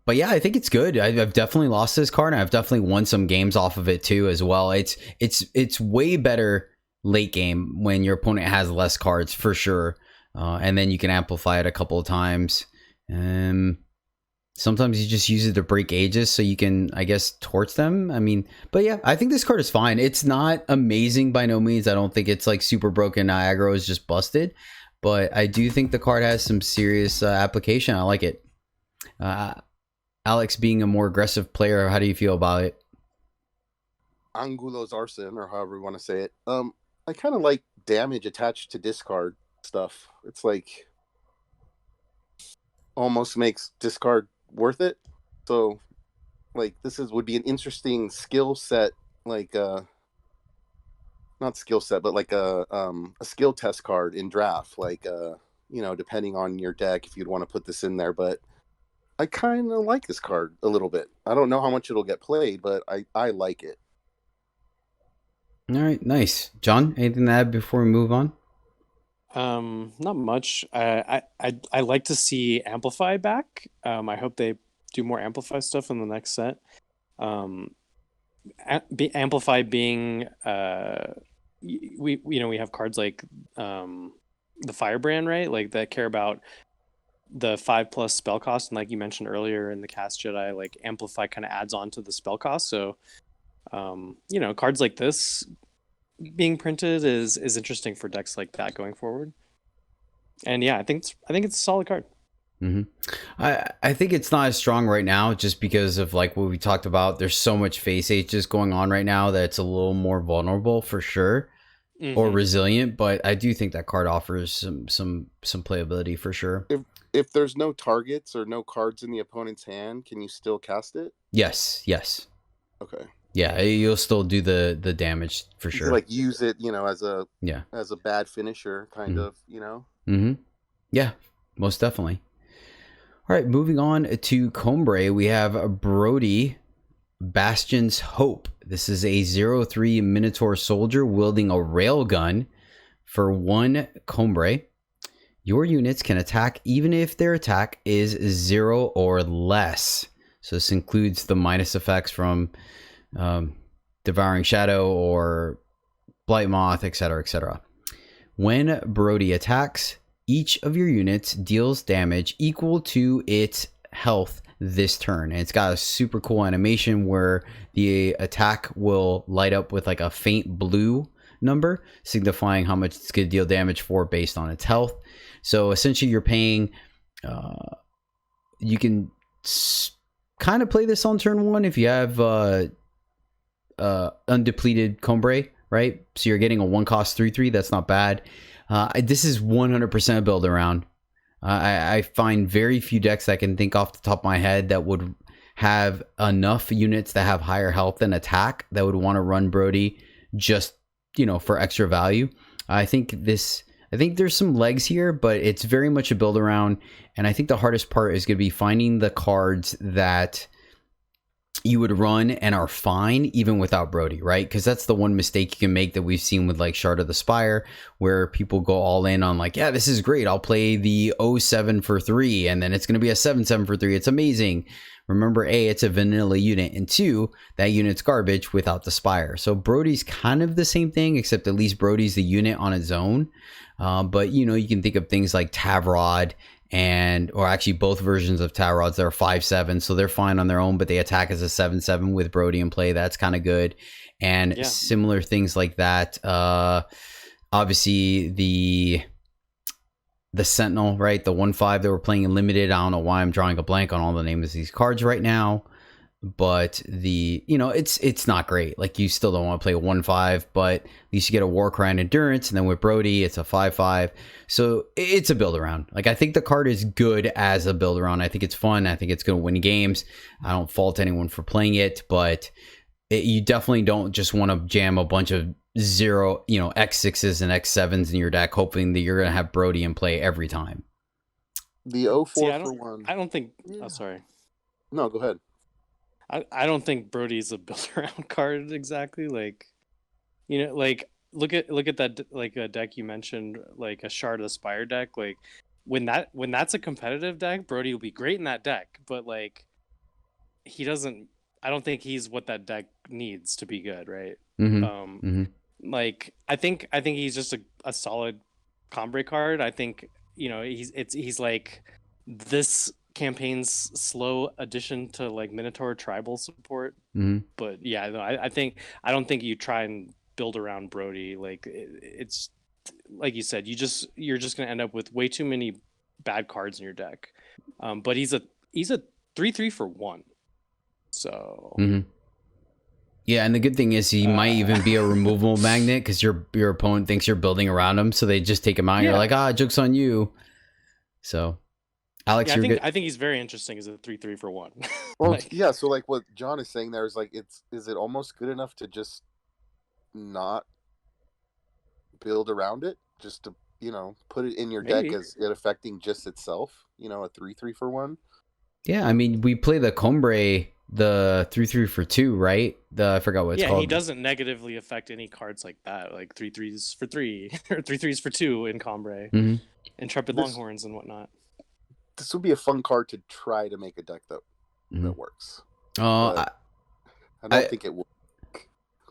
but yeah, I think it's good. I've definitely lost this card, and I've definitely won some games off of it too as well. It's way better late game when your opponent has less cards for sure, and then you can amplify it a couple of times. Sometimes you just use it to break Aegis so you can, I guess, torch them. But yeah, I think this card is fine. It's not amazing by no means. I don't think it's like super broken. Aggro is just busted, but I do think the card has some serious application. I like it. Alex, being a more aggressive player, how do you feel about it? Angulo's Arson, or however you want to say it. I kind of like damage attached to discard stuff. It's like almost makes discard worth it. So, like, would be an interesting skill set, like not skill set, but like a skill test card in draft. Like, depending on your deck, if you'd want to put this in there, but. I kind of like this card a little bit. I don't know how much it'll get played, but I like it. All right, nice. John, anything to add before we move on? Not much. I like to see Amplify back. I hope they do more Amplify stuff in the next set. Amplify being we have cards like the Firebrand, right? Like that care about the 5+ spell cost, and like you mentioned earlier in the Cast Jedi, like Amplify kind of adds on to the spell cost. So cards like this being printed is interesting for decks like that going forward. And yeah, I think it's a solid card. I think it's not as strong right now just because of like what we talked about. There's so much face Aegis going on right now that it's a little more vulnerable for sure. Or resilient, but I do think that card offers some playability for sure. If there's no targets or no cards in the opponent's hand, can you still cast it? Yes. Okay. Yeah, you'll still do the damage for sure. You like use it, as a bad finisher, kind of, Yeah, most definitely. All right, moving on to Combray, we have Brody, Bastion's Hope. This is a 0/3 Minotaur soldier wielding a railgun for 1 Combray. Your units can attack even if their attack is 0 or less. So this includes the minus effects from Devouring Shadow or Blight Moth, etc., etc. When Brody attacks, each of your units deals damage equal to its health this turn. And it's got a super cool animation where the attack will light up with like a faint blue number, signifying how much it's going to deal damage for based on its health. So essentially you're paying, you can kind of play this on turn 1 if you have undepleted Combray, right? So you're getting a 1-cost 3/3. That's not bad. This is 100% a build around. I find very few decks that I can think off the top of my head that would have enough units that have higher health and attack that would want to run Brody just, for extra value. I think there's some legs here, but it's very much a build around. And I think the hardest part is going to be finding the cards that you would run and are fine even without Brody, right? Because that's the one mistake you can make that we've seen with like Shard of the Spire, where people go all in on like, yeah, this is great, I'll play the 07 for 3 and then it's going to be a 7/7 for 3. It's amazing. Remember, A, it's a vanilla unit, and 2, that unit's garbage without the Spire. So Brody's kind of the same thing, except at least Brody's the unit on its own. But you can think of things like Tavrod or actually both versions of Tower Rods that are 5/7, so they're fine on their own, but they attack as a 7/7 with Brody in play. That's kind of good. And similar things like that. Obviously the Sentinel, right? The 1/5 that we're playing in limited. I don't know why I'm drawing a blank on all the names of these cards right now, but it's not great. Like, you still don't want to play a 1/5, but at least you get a Warcry and Endurance, and then with Brody it's a 5/5. So it's a build around. Like, I think the card is good as a build around. I think it's fun. I think it's going to win games. I don't fault anyone for playing it, but you definitely don't just want to jam a bunch of X6s and X7s in your deck hoping that you're going to have Brody in play every time. The 04 for 1. I don't think... Yeah. Oh, sorry. No, go ahead. I don't think Brody's a build around card exactly. Like, like look at that, like, a deck you mentioned, like a Shard Aspire deck. Like, when that's a competitive deck, Brody will be great in that deck. But like, I don't think he's what that deck needs to be good, right? Like, I think he's just a solid Combre card. I think he's like this campaign's slow addition to like Minotaur tribal support. But yeah, no, I don't think you try and build around Brody. Like, it's like you said, you're just gonna end up with way too many bad cards in your deck. But he's a 3/3 for 1. So yeah, and the good thing is he might even be a removable magnet because your opponent thinks you're building around him, so they just take him out. And you're like, joke's on you. So, Alex, I think he's very interesting as a 3/3 for 1. Well, so like what John is saying there is like, is it almost good enough to just not build around it, just to put it in your deck as it affecting just itself? A 3/3 for 1. Yeah, I mean, we play the Combre, the 3/3 for 2, right? I forgot what it's called. Yeah, he doesn't negatively affect any cards like that, like 3/3s for 3 or 3/3s for 2 in Combre, Intrepid Longhorns and whatnot. This would be a fun card to try to make a deck that works. I don't think it will.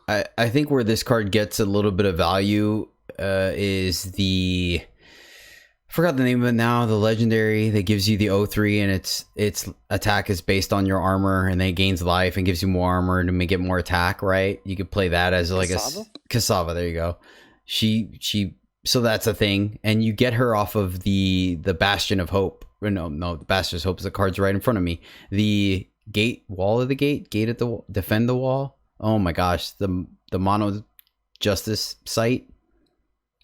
I think where this card gets a little bit of value is I forgot the name of it now. The legendary that gives you the 0/3 and its attack is based on your armor, and then it gains life and gives you more armor to make it more attack. Right? You could play that as like Cassava. There you go. So that's a thing, and you get her off of the Bastion of Hope. No, the Bastion of Hope is the cards right in front of me. The wall at the defend the wall. Oh my gosh, the Mono Justice site.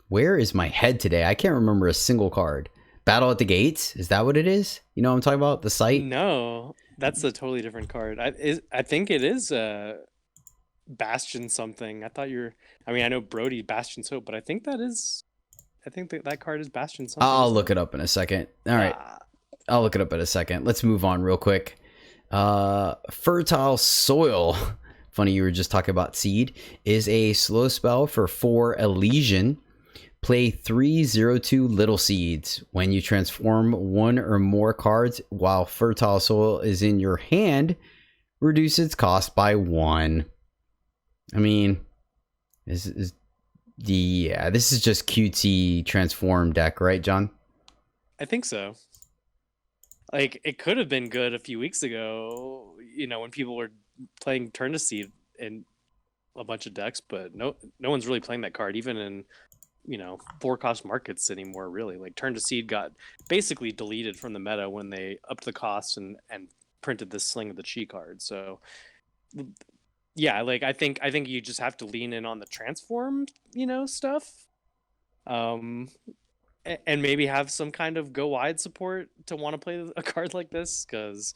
Where is my head today? I can't remember a single card. Battle at the Gates? Is that what it is? You know what I'm talking about? The site? No, that's a totally different card. I think it is Bastion something. I know Brody Bastion's Hope, but I think that card is Bastion something. I'll look it up in a second. All right. I'll look it up in a second. Let's move on real quick. Fertile Soil. Funny you were just talking about Seed. Is a slow spell for 4 Elysian. Play 3/02 Little Seeds. When you transform 1 or more cards while Fertile Soil is in your hand, reduce its cost by 1. I mean, this is just cutesy transform deck, right, John? I think so. Like, it could have been good a few weeks ago, when people were playing Turn to Seed in a bunch of decks, but no one's really playing that card, even in 4-cost markets anymore, really. Like, Turn to Seed got basically deleted from the meta when they upped the cost and printed this Sling of the Chi card. So yeah, like, I think you just have to lean in on the transform, stuff. And maybe have some kind of go wide support to want to play a card like this, because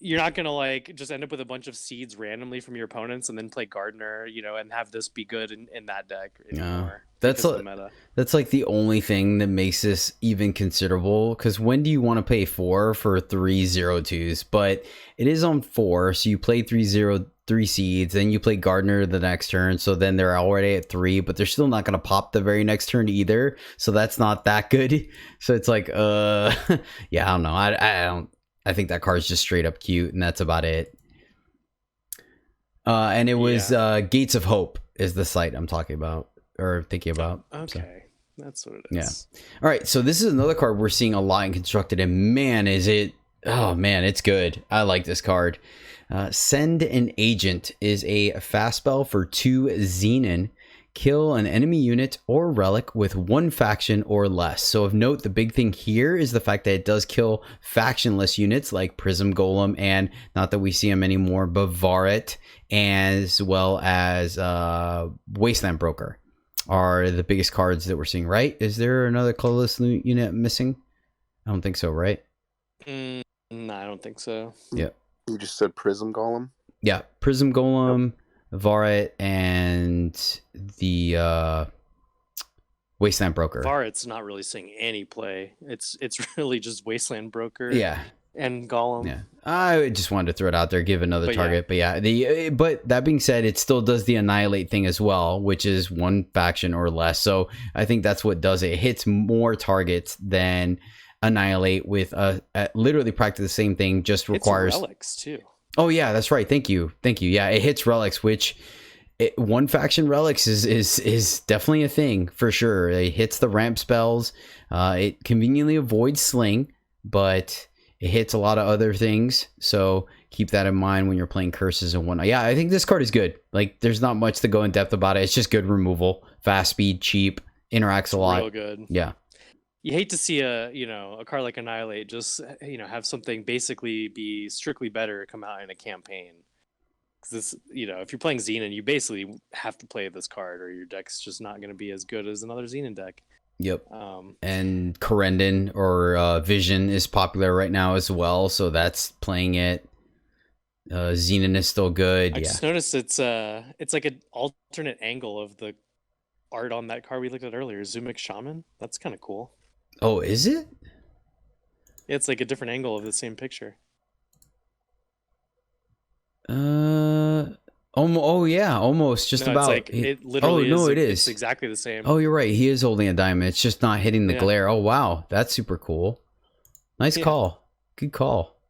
you're not gonna like just end up with a bunch of seeds randomly from your opponents and then play Gardener, and have this be good in that deck anymore. That's like the only thing that makes this even considerable, because when do you want to pay 4 for 3/02s? But it is on 4, so you play 3/03 seeds, then you play Gardener the next turn, so then they're already at 3, but they're still not going to pop the very next turn either, so that's not that good. So it's like, I don't know. I think that card's just straight up cute, and that's about it. And it was Gates of Hope is the site I'm talking about, or thinking about. Okay. That's what it Yeah. is. All right, so this is another card we're seeing a lot in Constructed, and man, is it... Oh, man, it's good. I like this card. Send an Agent is a fast spell for 2 Xenon. Kill an enemy unit or relic with 1 faction or less. So of note, the big thing here is the fact that it does kill factionless units like Prism Golem, and not that we see them anymore, Bavaret, as well as Wasteland Broker are the biggest cards that we're seeing, right? Is there another colorless unit missing? I don't think so, right? No, I don't think so. Yeah. You just said Prism Golem? Yeah, Prism Golem, Varet, and the Wasteland Broker. Varet's not really seeing any play. It's really just Wasteland Broker. Yeah. And Golem. Yeah, I just wanted to throw it out there, give another But target. But that being said, it still does the Annihilate thing as well, which is 1 faction or less. So I think that's what does it. It hits more targets than Annihilate with literally practice the same thing, just requires relics too. Oh yeah, that's right. Thank you. Yeah, it hits relics, which 1 faction relics is definitely a thing for sure. It hits the ramp spells. It conveniently avoids sling, but it hits a lot of other things. So keep that in mind when you're playing curses and whatnot. Yeah, I think this card is good. Like, there's not much to go in depth about it. It's just good removal, fast speed, cheap, interacts a lot. Real good. Yeah. You hate to see a card like Annihilate just have something basically be strictly better come out in a campaign. Because this, if you're playing Xenon, you basically have to play this card, or your deck's just not going to be as good as another Xenon deck. Yep. And Corendon or Vision is popular right now as well, so that's playing it. Xenon is still good. I just noticed it's like an alternate angle of the art on that card we looked at earlier, Zumik Shaman. That's kind of cool. Oh, is it? It's like a different angle of the same picture. Oh yeah, almost just about. It's like, it literally it is. It's exactly the same. Oh, you're right. He is holding a diamond. It's just not hitting the glare. Oh wow, that's super cool. Nice call. Good call.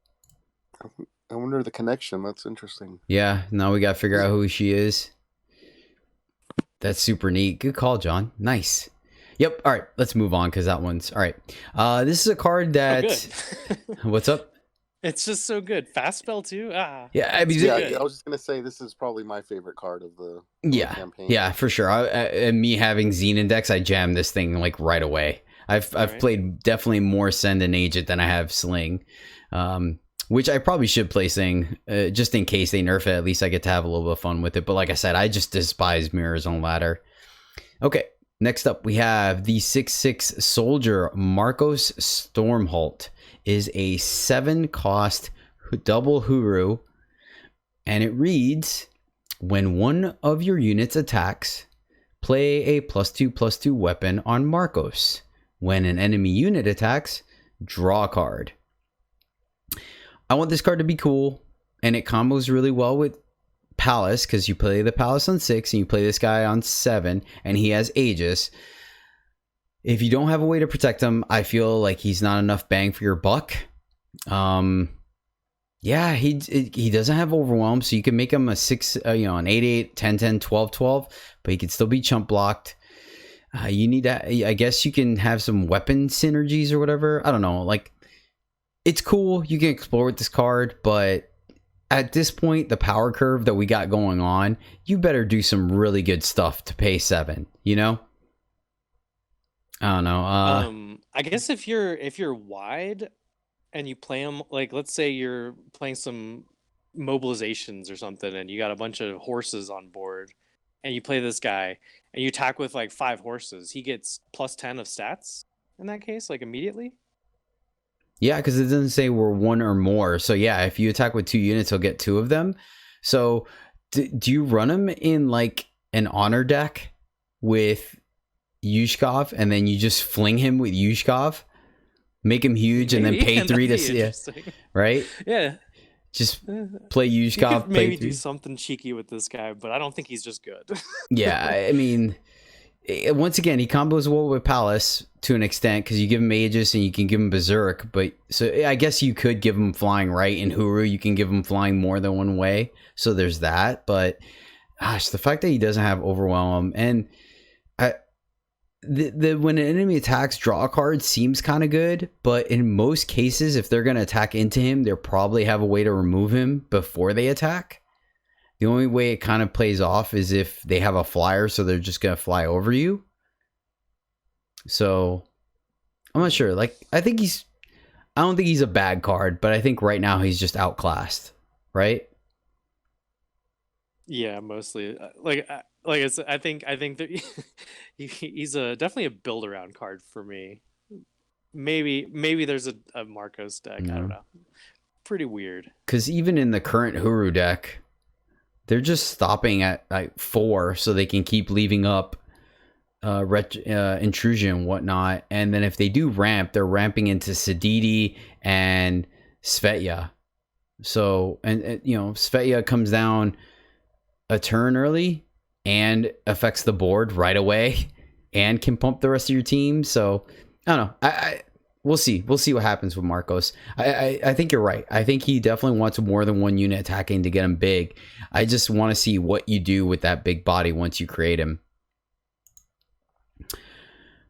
I wonder the connection. That's interesting. Yeah. Now we got to figure out who she is. That's super neat. Good call, John. Nice. Yep. All right. Let's move on because that one's all right. This is a card that. What's up? It's just so good. Fast spell too. Yeah, I mean, I was just gonna say this is probably my favorite card of the campaign. Yeah, for sure. Me having Xenon decks, I jam this thing like right away. I've played definitely more Send and Agent than I have Sling, which I probably should play Sling just in case they nerf it. At least I get to have a little bit of fun with it. But like I said, I just despise Mirrors on Ladder. Okay, next up we have the 6/6 Soldier Marcos Stormholt. Is a 7-cost double Huru, and it reads: when one of your units attacks, play a +2/+2 weapon on Marcos. When an enemy unit attacks, draw a card. I want this card to be cool, and it combos really well with Palace, because you play the Palace on 6 and you play this guy on 7, and he has Aegis. If you don't have a way to protect him, I feel like he's not enough bang for your buck. Yeah, he doesn't have Overwhelm, so you can make him a 6, an 8/8, 10/10, 12/12, but he could still be chump blocked. You need to, I guess you can have some weapon synergies or whatever. I don't know. Like, it's cool. You can explore with this card, but at this point, the power curve that we got going on, you better do some really good stuff to pay 7, I don't know. I guess if you're wide and you play them, like, let's say you're playing some mobilizations or something, and you got a bunch of horses on board, and you play this guy, and you attack with like 5 horses, he gets +10 of stats in that case, like immediately. Yeah, because it doesn't say we're 1 or more. So yeah, if you attack with 2 units, he'll get 2 of them. So do you run him in like an honor deck with Yushkov, and then you just fling him with Yushkov, make him huge, and then pay 3 to see it, right? Yeah, just play Yushkov. Maybe do something cheeky with this guy, but I don't think he's just good. Yeah, I mean, once again, he combos well with Palace to an extent because you give him Aegis and you can give him Berserk. But so I guess you could give him flying, right? In Huru, you can give him flying more than one way. So there's that. But gosh, the fact that he doesn't have Overwhelm, and the when an enemy attacks, draw a card seems kind of good, but in most cases, if they're going to attack into him, they'll probably have a way to remove him before they attack. The only way it kind of plays off is if they have a flyer, so they're just going to fly over you. So I'm not sure. Like, I don't think he's a bad card, but I think right now he's just outclassed, right? Yeah, mostly. Like I said, I think that he's definitely a build around card for me. Maybe there's a Marcos deck. I don't know. Pretty weird. Because even in the current Huru deck, they're just stopping at like 4 so they can keep leaving up intrusion and whatnot. And then if they do ramp, they're ramping into Siditi and Svetya. So, and you know, Svetya comes down a turn early and affects the board right away and can pump the rest of your team. So I don't know. We'll see what happens with Marcos. I think you're right. I think he definitely wants more than one unit attacking to get him big. I just want to see what you do with that big body once you create him.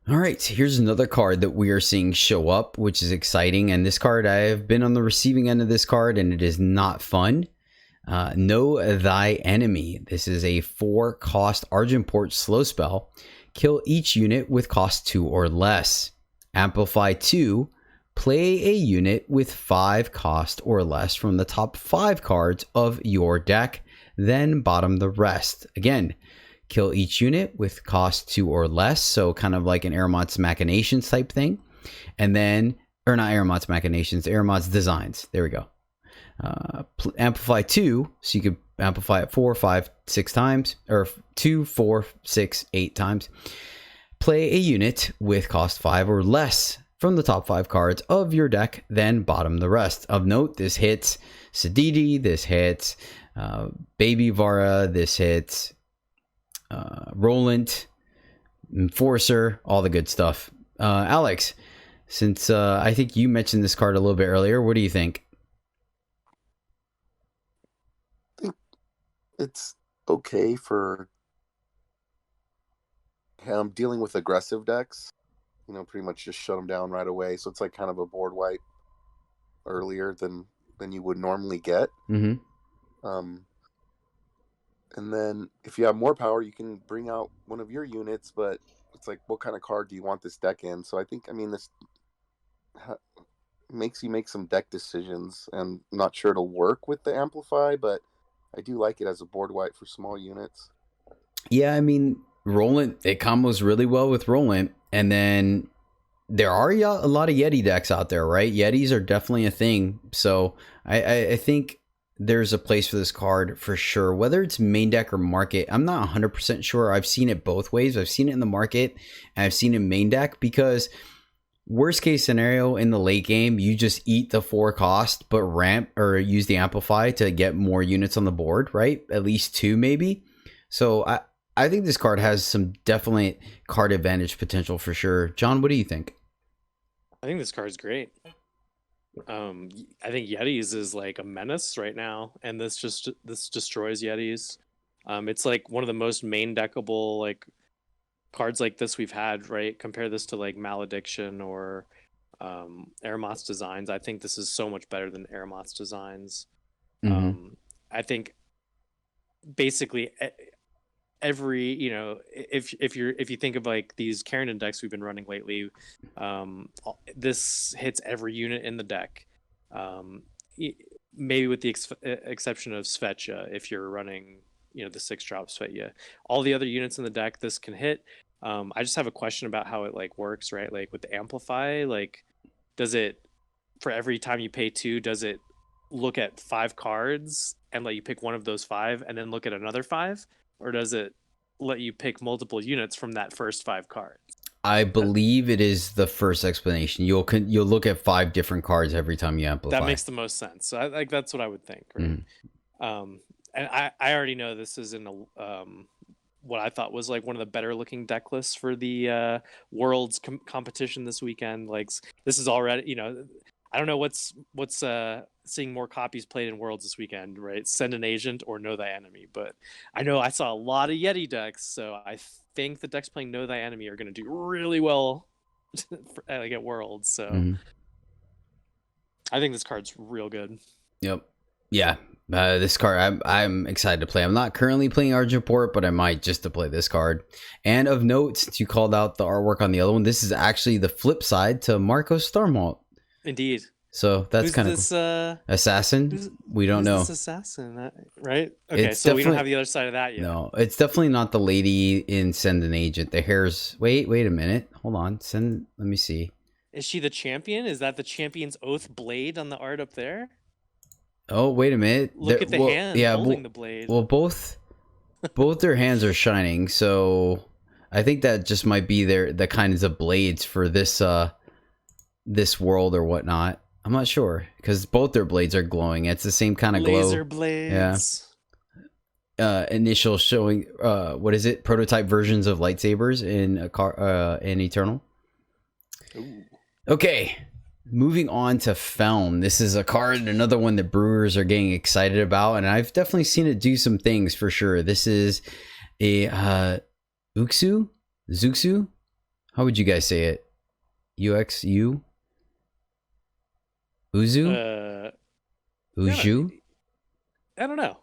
All right, here's another card that we are seeing show up, which is exciting. And this card, I have been on the receiving end of this card, and it is not fun. Know Thy Enemy. This is a 4-cost Argenport slow spell. Kill each unit with cost 2 or less. Amplify 2. Play a unit with 5 cost or less from the top 5 cards of your deck. Then bottom the rest. Again, kill each unit with cost 2 or less. So kind of like an Aramot's Machinations type thing. And then, or not Aramot's Machinations, Aramot's Designs. There we go. Amplify 2, so you could amplify it 4, 5, 6 times, or 2, 4, 6, 8 times. Play a unit with cost 5 or less from the top 5 cards of your deck, then bottom the rest. Of note, this hits Siditi, this hits Baby Vara, this hits Roland, Enforcer, all the good stuff. Alex, since I think you mentioned this card a little bit earlier, what do you think? It's okay for him dealing with aggressive decks. You know, pretty much just shut them down right away. So it's like kind of a board wipe earlier than you would normally get. Mm-hmm. And then if you have more power, you can bring out one of your units. But it's like, what kind of card do you want this deck in? So I think, this makes you make some deck decisions. And I'm not sure it'll work with the Amplify, but I do like it as a board wipe for small units. Yeah, Roland, it combos really well with Roland. And then there are a lot of Yeti decks out there, right? Yetis are definitely a thing. So I think there's a place for this card for sure. Whether it's main deck or market, I'm not 100% sure. I've seen it both ways. I've seen it in the market and I've seen it in main deck, because worst case scenario in the late game, you just eat the 4 cost, but ramp or use the Amplify to get more units on the board, right? At least 2 maybe. So I think this card has some definite card advantage potential for sure. John, what do you think? I think this card's great. I think Yetis is like a menace right now, and this destroys Yetis. It's like one of the most main deckable like cards like this we've had, right? Compare this to like Malediction or Aramot's Designs. I think this is so much better than Aramot's Designs. Mm-hmm. I think basically every, if you think of like these Carrion decks we've been running lately, this hits every unit in the deck. Maybe with the exception of Svetya, if you're running the 6-drop Svetya. All the other units in the deck this can hit. I just have a question about how it like works, right? Like with the Amplify, like does it, for every time you pay 2, does it look at 5 cards and let you pick one of those 5 and then look at another 5? Or does it let you pick multiple units from that first 5 cards? I believe it is the first explanation. You'll look at 5 different cards every time you amplify. That makes the most sense. So that's what I would think, right? And I already know this is in what I thought was like one of the better looking deck lists for the Worlds competition this weekend. Like this is already, I don't know what's seeing more copies played in Worlds this weekend, right? Send an Agent or Know Thy Enemy. But I know I saw a lot of Yeti decks, so I think the decks playing Know Thy Enemy are going to do really well like at Worlds. So I think this card's real good. Yep. Yeah. This card, I'm excited to play. I'm not currently playing Argent Port, but I might just to play this card. And of note, since you called out the artwork on the other one, this is actually the flip side to Marco's Stormhawk. Indeed. So that's kind of cool. Assassin. We don't know. This assassin, right? Okay, so we don't have the other side of that yet. No, it's definitely not the lady in Send an Agent. The hair's wait a minute. Hold on. Let me see. Is she the champion? Is that the champion's oath blade on the art up there? Oh, wait a minute. Look at the hand holding the blade. Well, both their hands are shining, so I think that just might be the kinds of blades for this this world or whatnot. I'm not sure because both their blades are glowing. It's the same kind of glow. Laser blades. Yeah. Initial showing. What is it? Prototype versions of lightsabers in Eternal. Ooh. Okay. Moving on to Felm. This is a card, another one that brewers are getting excited about, and I've definitely seen it do some things for sure. This is a Zuxu? How would you guys say it? UXU? Uzu? Uju? I don't know.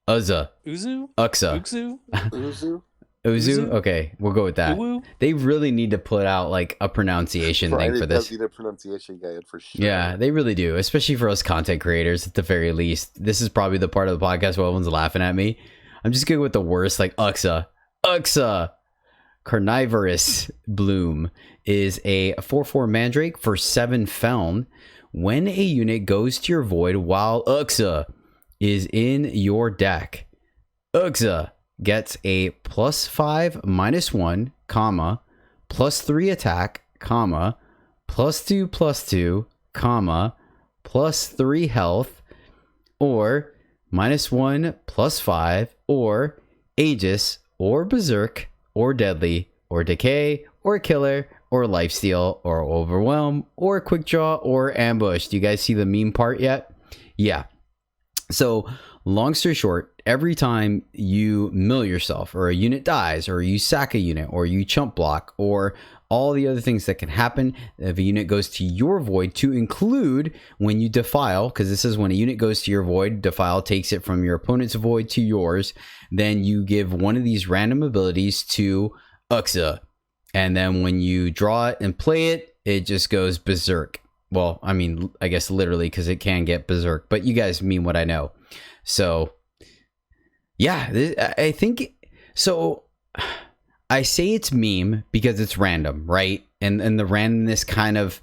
Uzza. Uzu? Uxa. Uxu? Uzu? Uzu? Okay, we'll go with that. Uwu? They really need to put out like a pronunciation thing for this. Does need a pronunciation guide for sure. Yeah, they really do, especially for us content creators at the very least. This is probably the part of the podcast where everyone's laughing at me. I'm just going with the worst, like Uxa. Carnivorous Bloom is a 4/4 Mandrake for 7 Felm. When a unit goes to your void while Uxa is in your deck, Uxa gets a +5/-1, comma, +3 attack, comma, +2/+2, comma, +3 health, or -1/+5, or Aegis, or Berserk, or Deadly, or Decay, or Killer, or Lifesteal, or Overwhelm, or Quick Draw, or Ambush. Do you guys see the meme part yet? Yeah. So, long story short, every time you mill yourself, or a unit dies, or you sack a unit, or you chump block, or all the other things that can happen if a unit goes to your void, to include when you defile, because this is when a unit goes to your void, defile takes it from your opponent's void to yours, then you give one of these random abilities to Uxa. And then when you draw it and play it, it just goes berserk. Well, I mean, I guess literally, because it can get berserk, but you guys mean what I know. So, yeah, I think so. I say it's meme because it's random, right? And the randomness kind of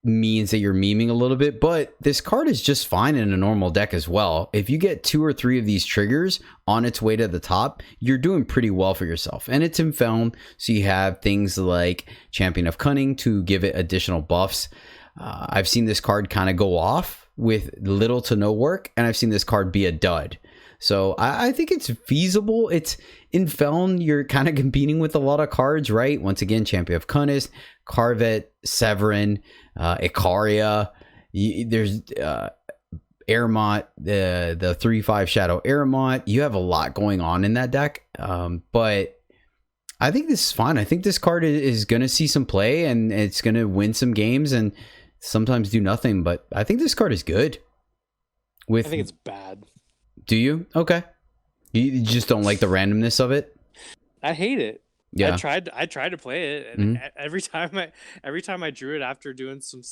means that you're memeing a little bit, but this card is just fine in a normal deck as well. If you get 2 or 3 of these triggers on its way to the top, you're doing pretty well for yourself. And it's in Felm, so you have things like Champion of Cunning to give it additional buffs. I've seen this card kind of go off with little to no work, and I've seen this card be a dud. So I think it's feasible. It's in Felm, you're kind of competing with a lot of cards, right? Once again, Champion of Cunning, Carvet, Severin, Icaria. There's Aramont, the 3/5 Shadow Aramont. You have a lot going on in that deck. But I think this is fine. I think this card is going to see some play, and it's going to win some games and sometimes do nothing. But I think this card is good. I think it's bad. Do you? Okay. You just don't like the randomness of it? I hate it. Yeah. I tried to play it, and every time I drew it after doing some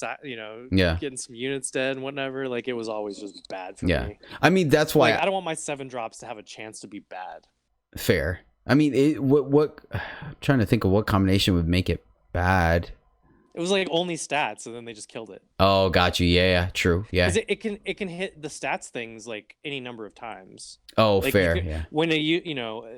getting some units dead and whatever, like it was always just bad for me. I mean, that's why I don't want my 7 drops to have a chance to be bad. Fair. I mean, what I'm trying to think of what combination would make it bad. It was like only stats, and then they just killed it. Oh, got you. Yeah, true. Yeah. It can hit the stats things like any number of times. Oh, like fair. Yeah. When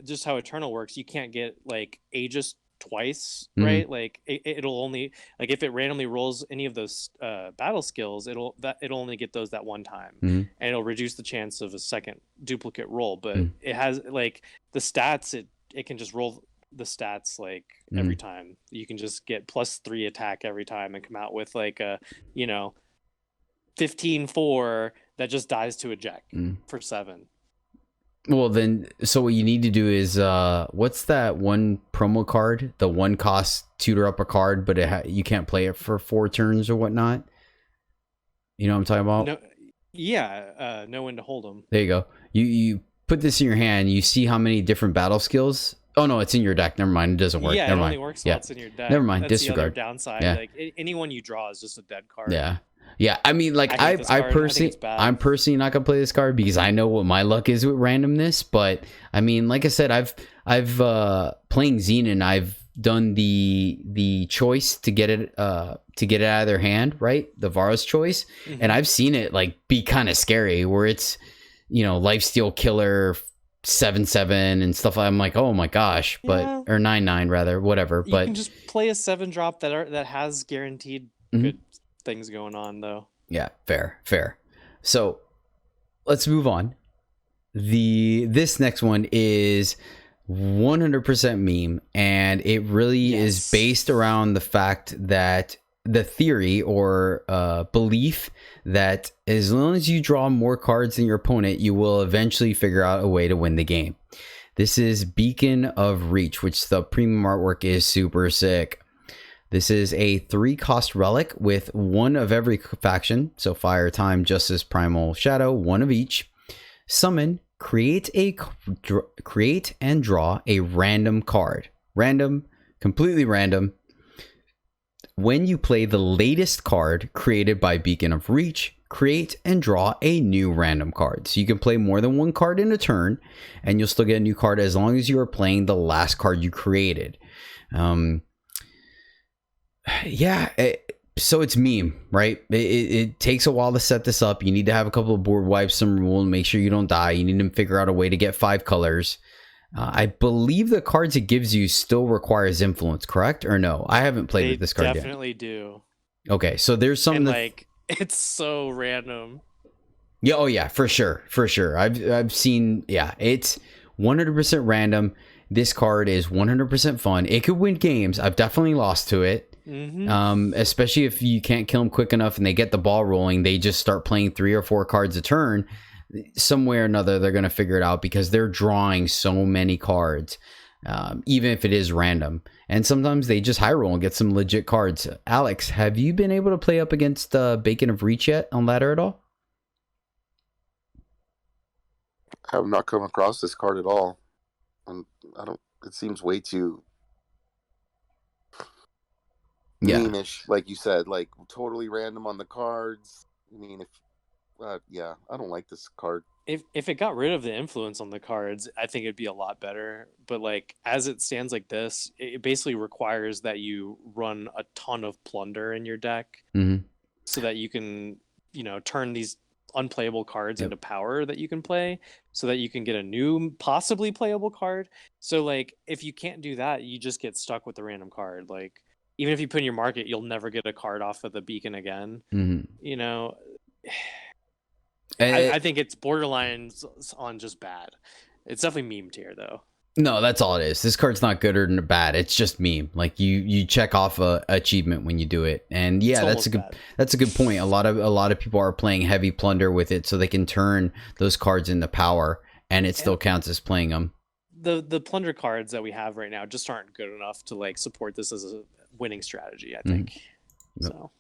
just how Eternal works, you can't get like Aegis twice, right? Like it'll only, like if it randomly rolls any of those battle skills, it'll only get those that one time, and it'll reduce the chance of a second duplicate roll. But it has like the stats, it can just roll the stats like every time. You can just get +3 attack every time and come out with like a 15/4 that just dies to eject for 7. Well, then, so what you need to do is, what's that one promo card? The one cost tutor up a card, but you can't play it for 4 turns or whatnot. You know what I'm talking about? No, yeah, know when to hold them. There you go. You put this in your hand. You see how many different battle skills. Oh no, it's in your deck. Never mind. It doesn't work. Yeah, Never it mind. only works while it's in your deck. Never mind. That's Disregard. the other downside. Yeah. Like anyone you draw is just a dead card. Yeah. Yeah, I mean, like, I hate this card. I think it's bad. I'm personally not gonna play this card because I know what my luck is with randomness. But I mean, like I said, I've playing Xenon, I've done the choice to get it out of their hand, right? The Vara's choice, and I've seen it like be kind of scary, where it's, you know, Lifesteal Killer 7/7 and stuff. I'm like, oh my gosh, but or 9/9 rather, whatever. You but can just play a 7-drop that has guaranteed good things going on, though. Yeah, fair. So let's move on. This next one is 100% meme, and it really is based around the fact that the theory or belief that as long as you draw more cards than your opponent, you will eventually figure out a way to win the game. This is Beacon of Reach, which the premium artwork is super sick. This is a 3-cost relic with 1 of every faction. So Fire, Time, Justice, Primal, Shadow, 1 of each. Summon, create and draw a random card. Random, completely random. When you play the latest card created by Beacon of Reach, create and draw a new random card. So you can play more than 1 card in a turn, and you'll still get a new card as long as you are playing the last card you created. So it's meme, right? It takes a while to set this up. You need to have a couple of board wipes, some rule, and make sure you don't die. You need to figure out a way to get 5 colors. I believe the cards it gives you still requires influence, correct? Or no? I haven't played with this card yet. They definitely do. Okay, so there's some like it's so random. Yeah, oh yeah, for sure. I've seen, it's 100% random. This card is 100% fun. It could win games. I've definitely lost to it. Especially if you can't kill them quick enough and they get the ball rolling, they just start playing 3 or 4 cards a turn. Some way or another, they're going to figure it out because they're drawing so many cards, even if it is random. And sometimes they just high roll and get some legit cards. Alex, have you been able to play up against Beacon of Reach yet on ladder at all? I have not come across this card at all. And it seems way too meme-ish, like you said, like totally random on the cards. I mean, I don't like this card. If it got rid of the influence on the cards, I think it'd be a lot better. But like as it stands like this, it basically requires that you run a ton of plunder in your deck, so that you can, turn these unplayable cards into power that you can play, so that you can get a new possibly playable card. So like if you can't do that, you just get stuck with the random card. Like even if you put in your market, you'll never get a card off of the beacon again. I think it's borderline on just bad. It's definitely meme tier though. No, that's all it is. This card's not good or bad. It's just meme. Like you check off a achievement when you do it. And that's a good point. A lot of people are playing heavy plunder with it so they can turn those cards into power, and it still counts as playing them. The plunder cards that we have right now just aren't good enough to like support this as a winning strategy, I think. So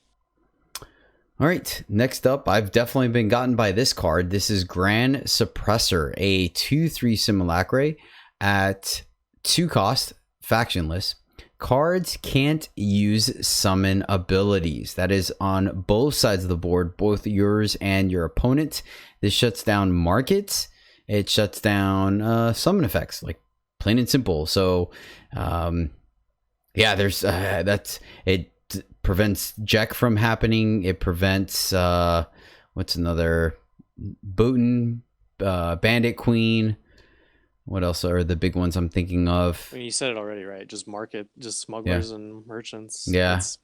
all right, next up, I've definitely been gotten by this card. This is Grand Suppressor, a 2/3 simulacra at 2 cost, factionless. Cards can't use summon abilities. That is on both sides of the board, both yours and your opponent. This shuts down markets. It shuts down summon effects, like plain and simple. So, there's it prevents Jack from happening. It prevents what's another Botan, Bandit Queen. What else are the big ones I'm thinking of? I mean, you said it already, right? Just smugglers and merchants. Yeah, it's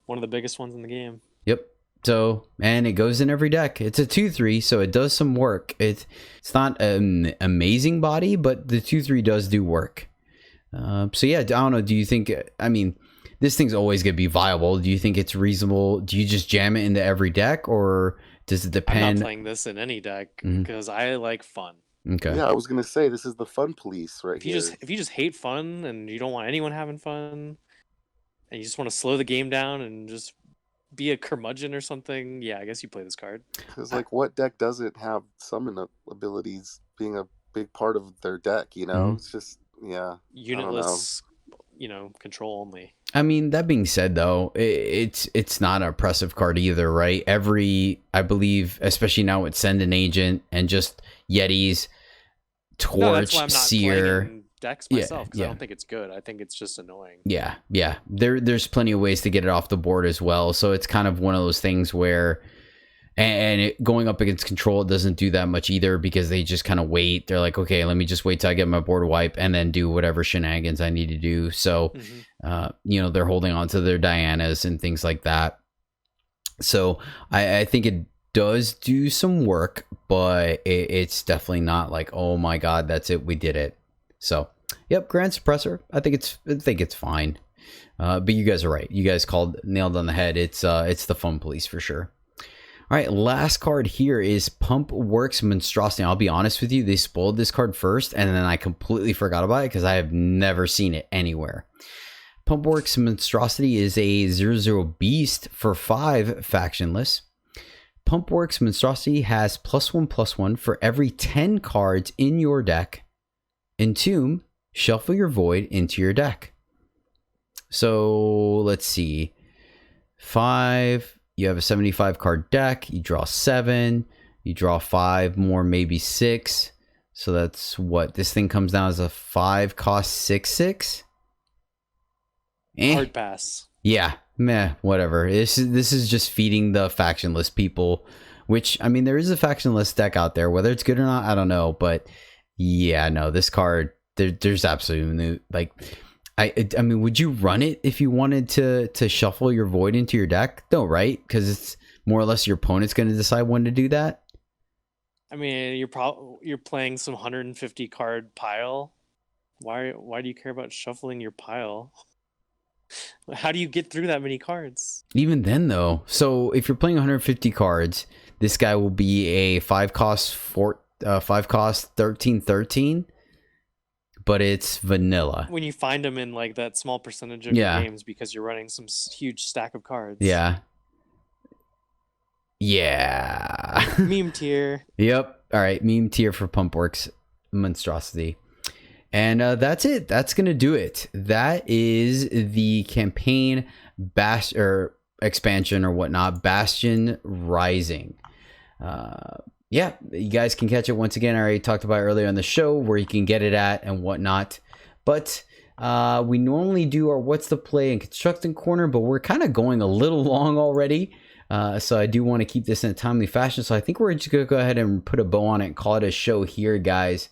one of the biggest ones in the game. Yep. So, and it goes in every deck. It's a 2/3, so it does some work. It's not an amazing body, but the 2/3 does do work. I don't know. Do you think? I mean, this thing's always gonna be viable. Do you think it's reasonable? Do you just jam it into every deck, or does it depend? I'm not playing this in any deck because I like fun. Okay. Yeah, I was gonna say this is the fun police right If you here. just hate fun and you don't want anyone having fun, and you just want to slow the game down and just be a curmudgeon or something, yeah, I guess you play this card. Because like, what deck doesn't have summon abilities being a big part of their deck? You know, It's just I don't know. Unitless, control only. I mean, that being said, though, it's not an oppressive card either, right? I believe, especially now with Send an Agent and just Yetis, Torch, No, that's why I'm not Seer. playing decks myself, because yeah. I don't think it's good. I think it's just annoying. Yeah. There's plenty of ways to get it off the board as well. So it's kind of one of those things where, and going up against control, it doesn't do that much either, because they just kind of wait. They're like, okay, let me just wait till I get my board wipe and then do whatever shenanigans I need to do. So, they're holding on to their Dianas and things like that. So I think it does do some work, but it's definitely not like, oh my God, that's it, we did it. So, yep, Grand Suppressor. I think it's fine. But you guys are right. You guys nailed on the head. It's the fun police for sure. All right, last card here is Pump Works Monstrosity. I'll be honest with you, they spoiled this card first, and then I completely forgot about it because I have never seen it anywhere. Pump Works Monstrosity is a 0/0 beast for 5 factionless. Pump Works Monstrosity has +1/+1 for every 10 cards in your deck. Entomb, shuffle your void into your deck. So let's see. 5. You have a 75 card deck. You draw 7. You draw 5 more, maybe 6. So that's what this thing comes down as a 5 cost 6/6. Hard pass. Yeah, meh, whatever. This is just feeding the factionless people. Which, I mean, there is a factionless deck out there. Whether it's good or not, I don't know. But yeah, no, this card, there's absolutely no, like, I mean, would you run it if you wanted to shuffle your void into your deck? No, right? Because it's more or less your opponent's going to decide when to do that. I mean, you're playing some 150 card pile. Why do you care about shuffling your pile? How do you get through that many cards? Even then, though, so if you're playing 150 cards, this guy will be a 5 cost 13/13. But it's vanilla. When you find them in like that small percentage of your games because you're running some huge stack of cards. Yeah. Meme tier. Yep. All right. Meme tier for Pumpworks Monstrosity. And that's it. That's going to do it. That is the campaign expansion or whatnot. Bastion Rising. Yeah, you guys can catch it once again. I already talked about it earlier on the show where you can get it at and whatnot. But we normally do our What's the Play and Constructing Corner, but we're kind of going a little long already. So I do want to keep this in a timely fashion. So I think we're just going to go ahead and put a bow on it and call it a show here, guys.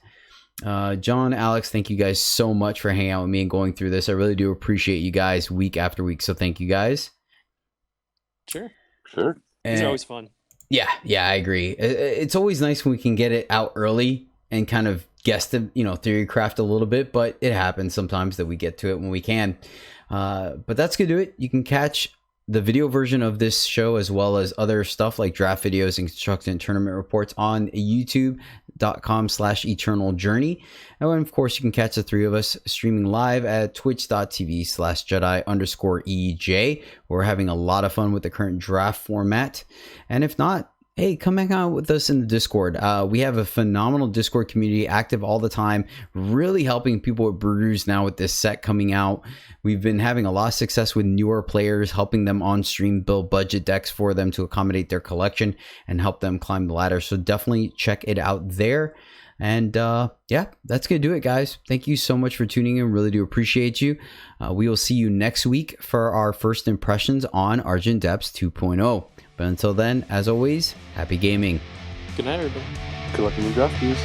John, Alex, thank you guys so much for hanging out with me and going through this. I really do appreciate you guys week after week. So thank you guys. Sure. And these are always fun. Yeah, I agree. It's always nice when we can get it out early and kind of guess the, theory craft a little bit, but it happens sometimes that we get to it when we can. But that's going to do it. You can catch the video version of this show as well as other stuff like draft videos and construction tournament reports on youtube.com/EternalJourney. And of course, you can catch the three of us streaming live at twitch.tv/Jedi_EJ. We're having a lot of fun with the current draft format. And if not, hey, come hang out with us in the Discord. We have a phenomenal Discord community active all the time, really helping people with brews now with this set coming out. We've been having a lot of success with newer players, helping them on stream build budget decks for them to accommodate their collection and help them climb the ladder. So definitely check it out there. And yeah, that's going to do it, guys. Thank you so much for tuning in. Really do appreciate you. We will see you next week for our first impressions on Argent Depths 2.0. But until then, as always, happy gaming. Good night, everybody. Good luck in your draft views.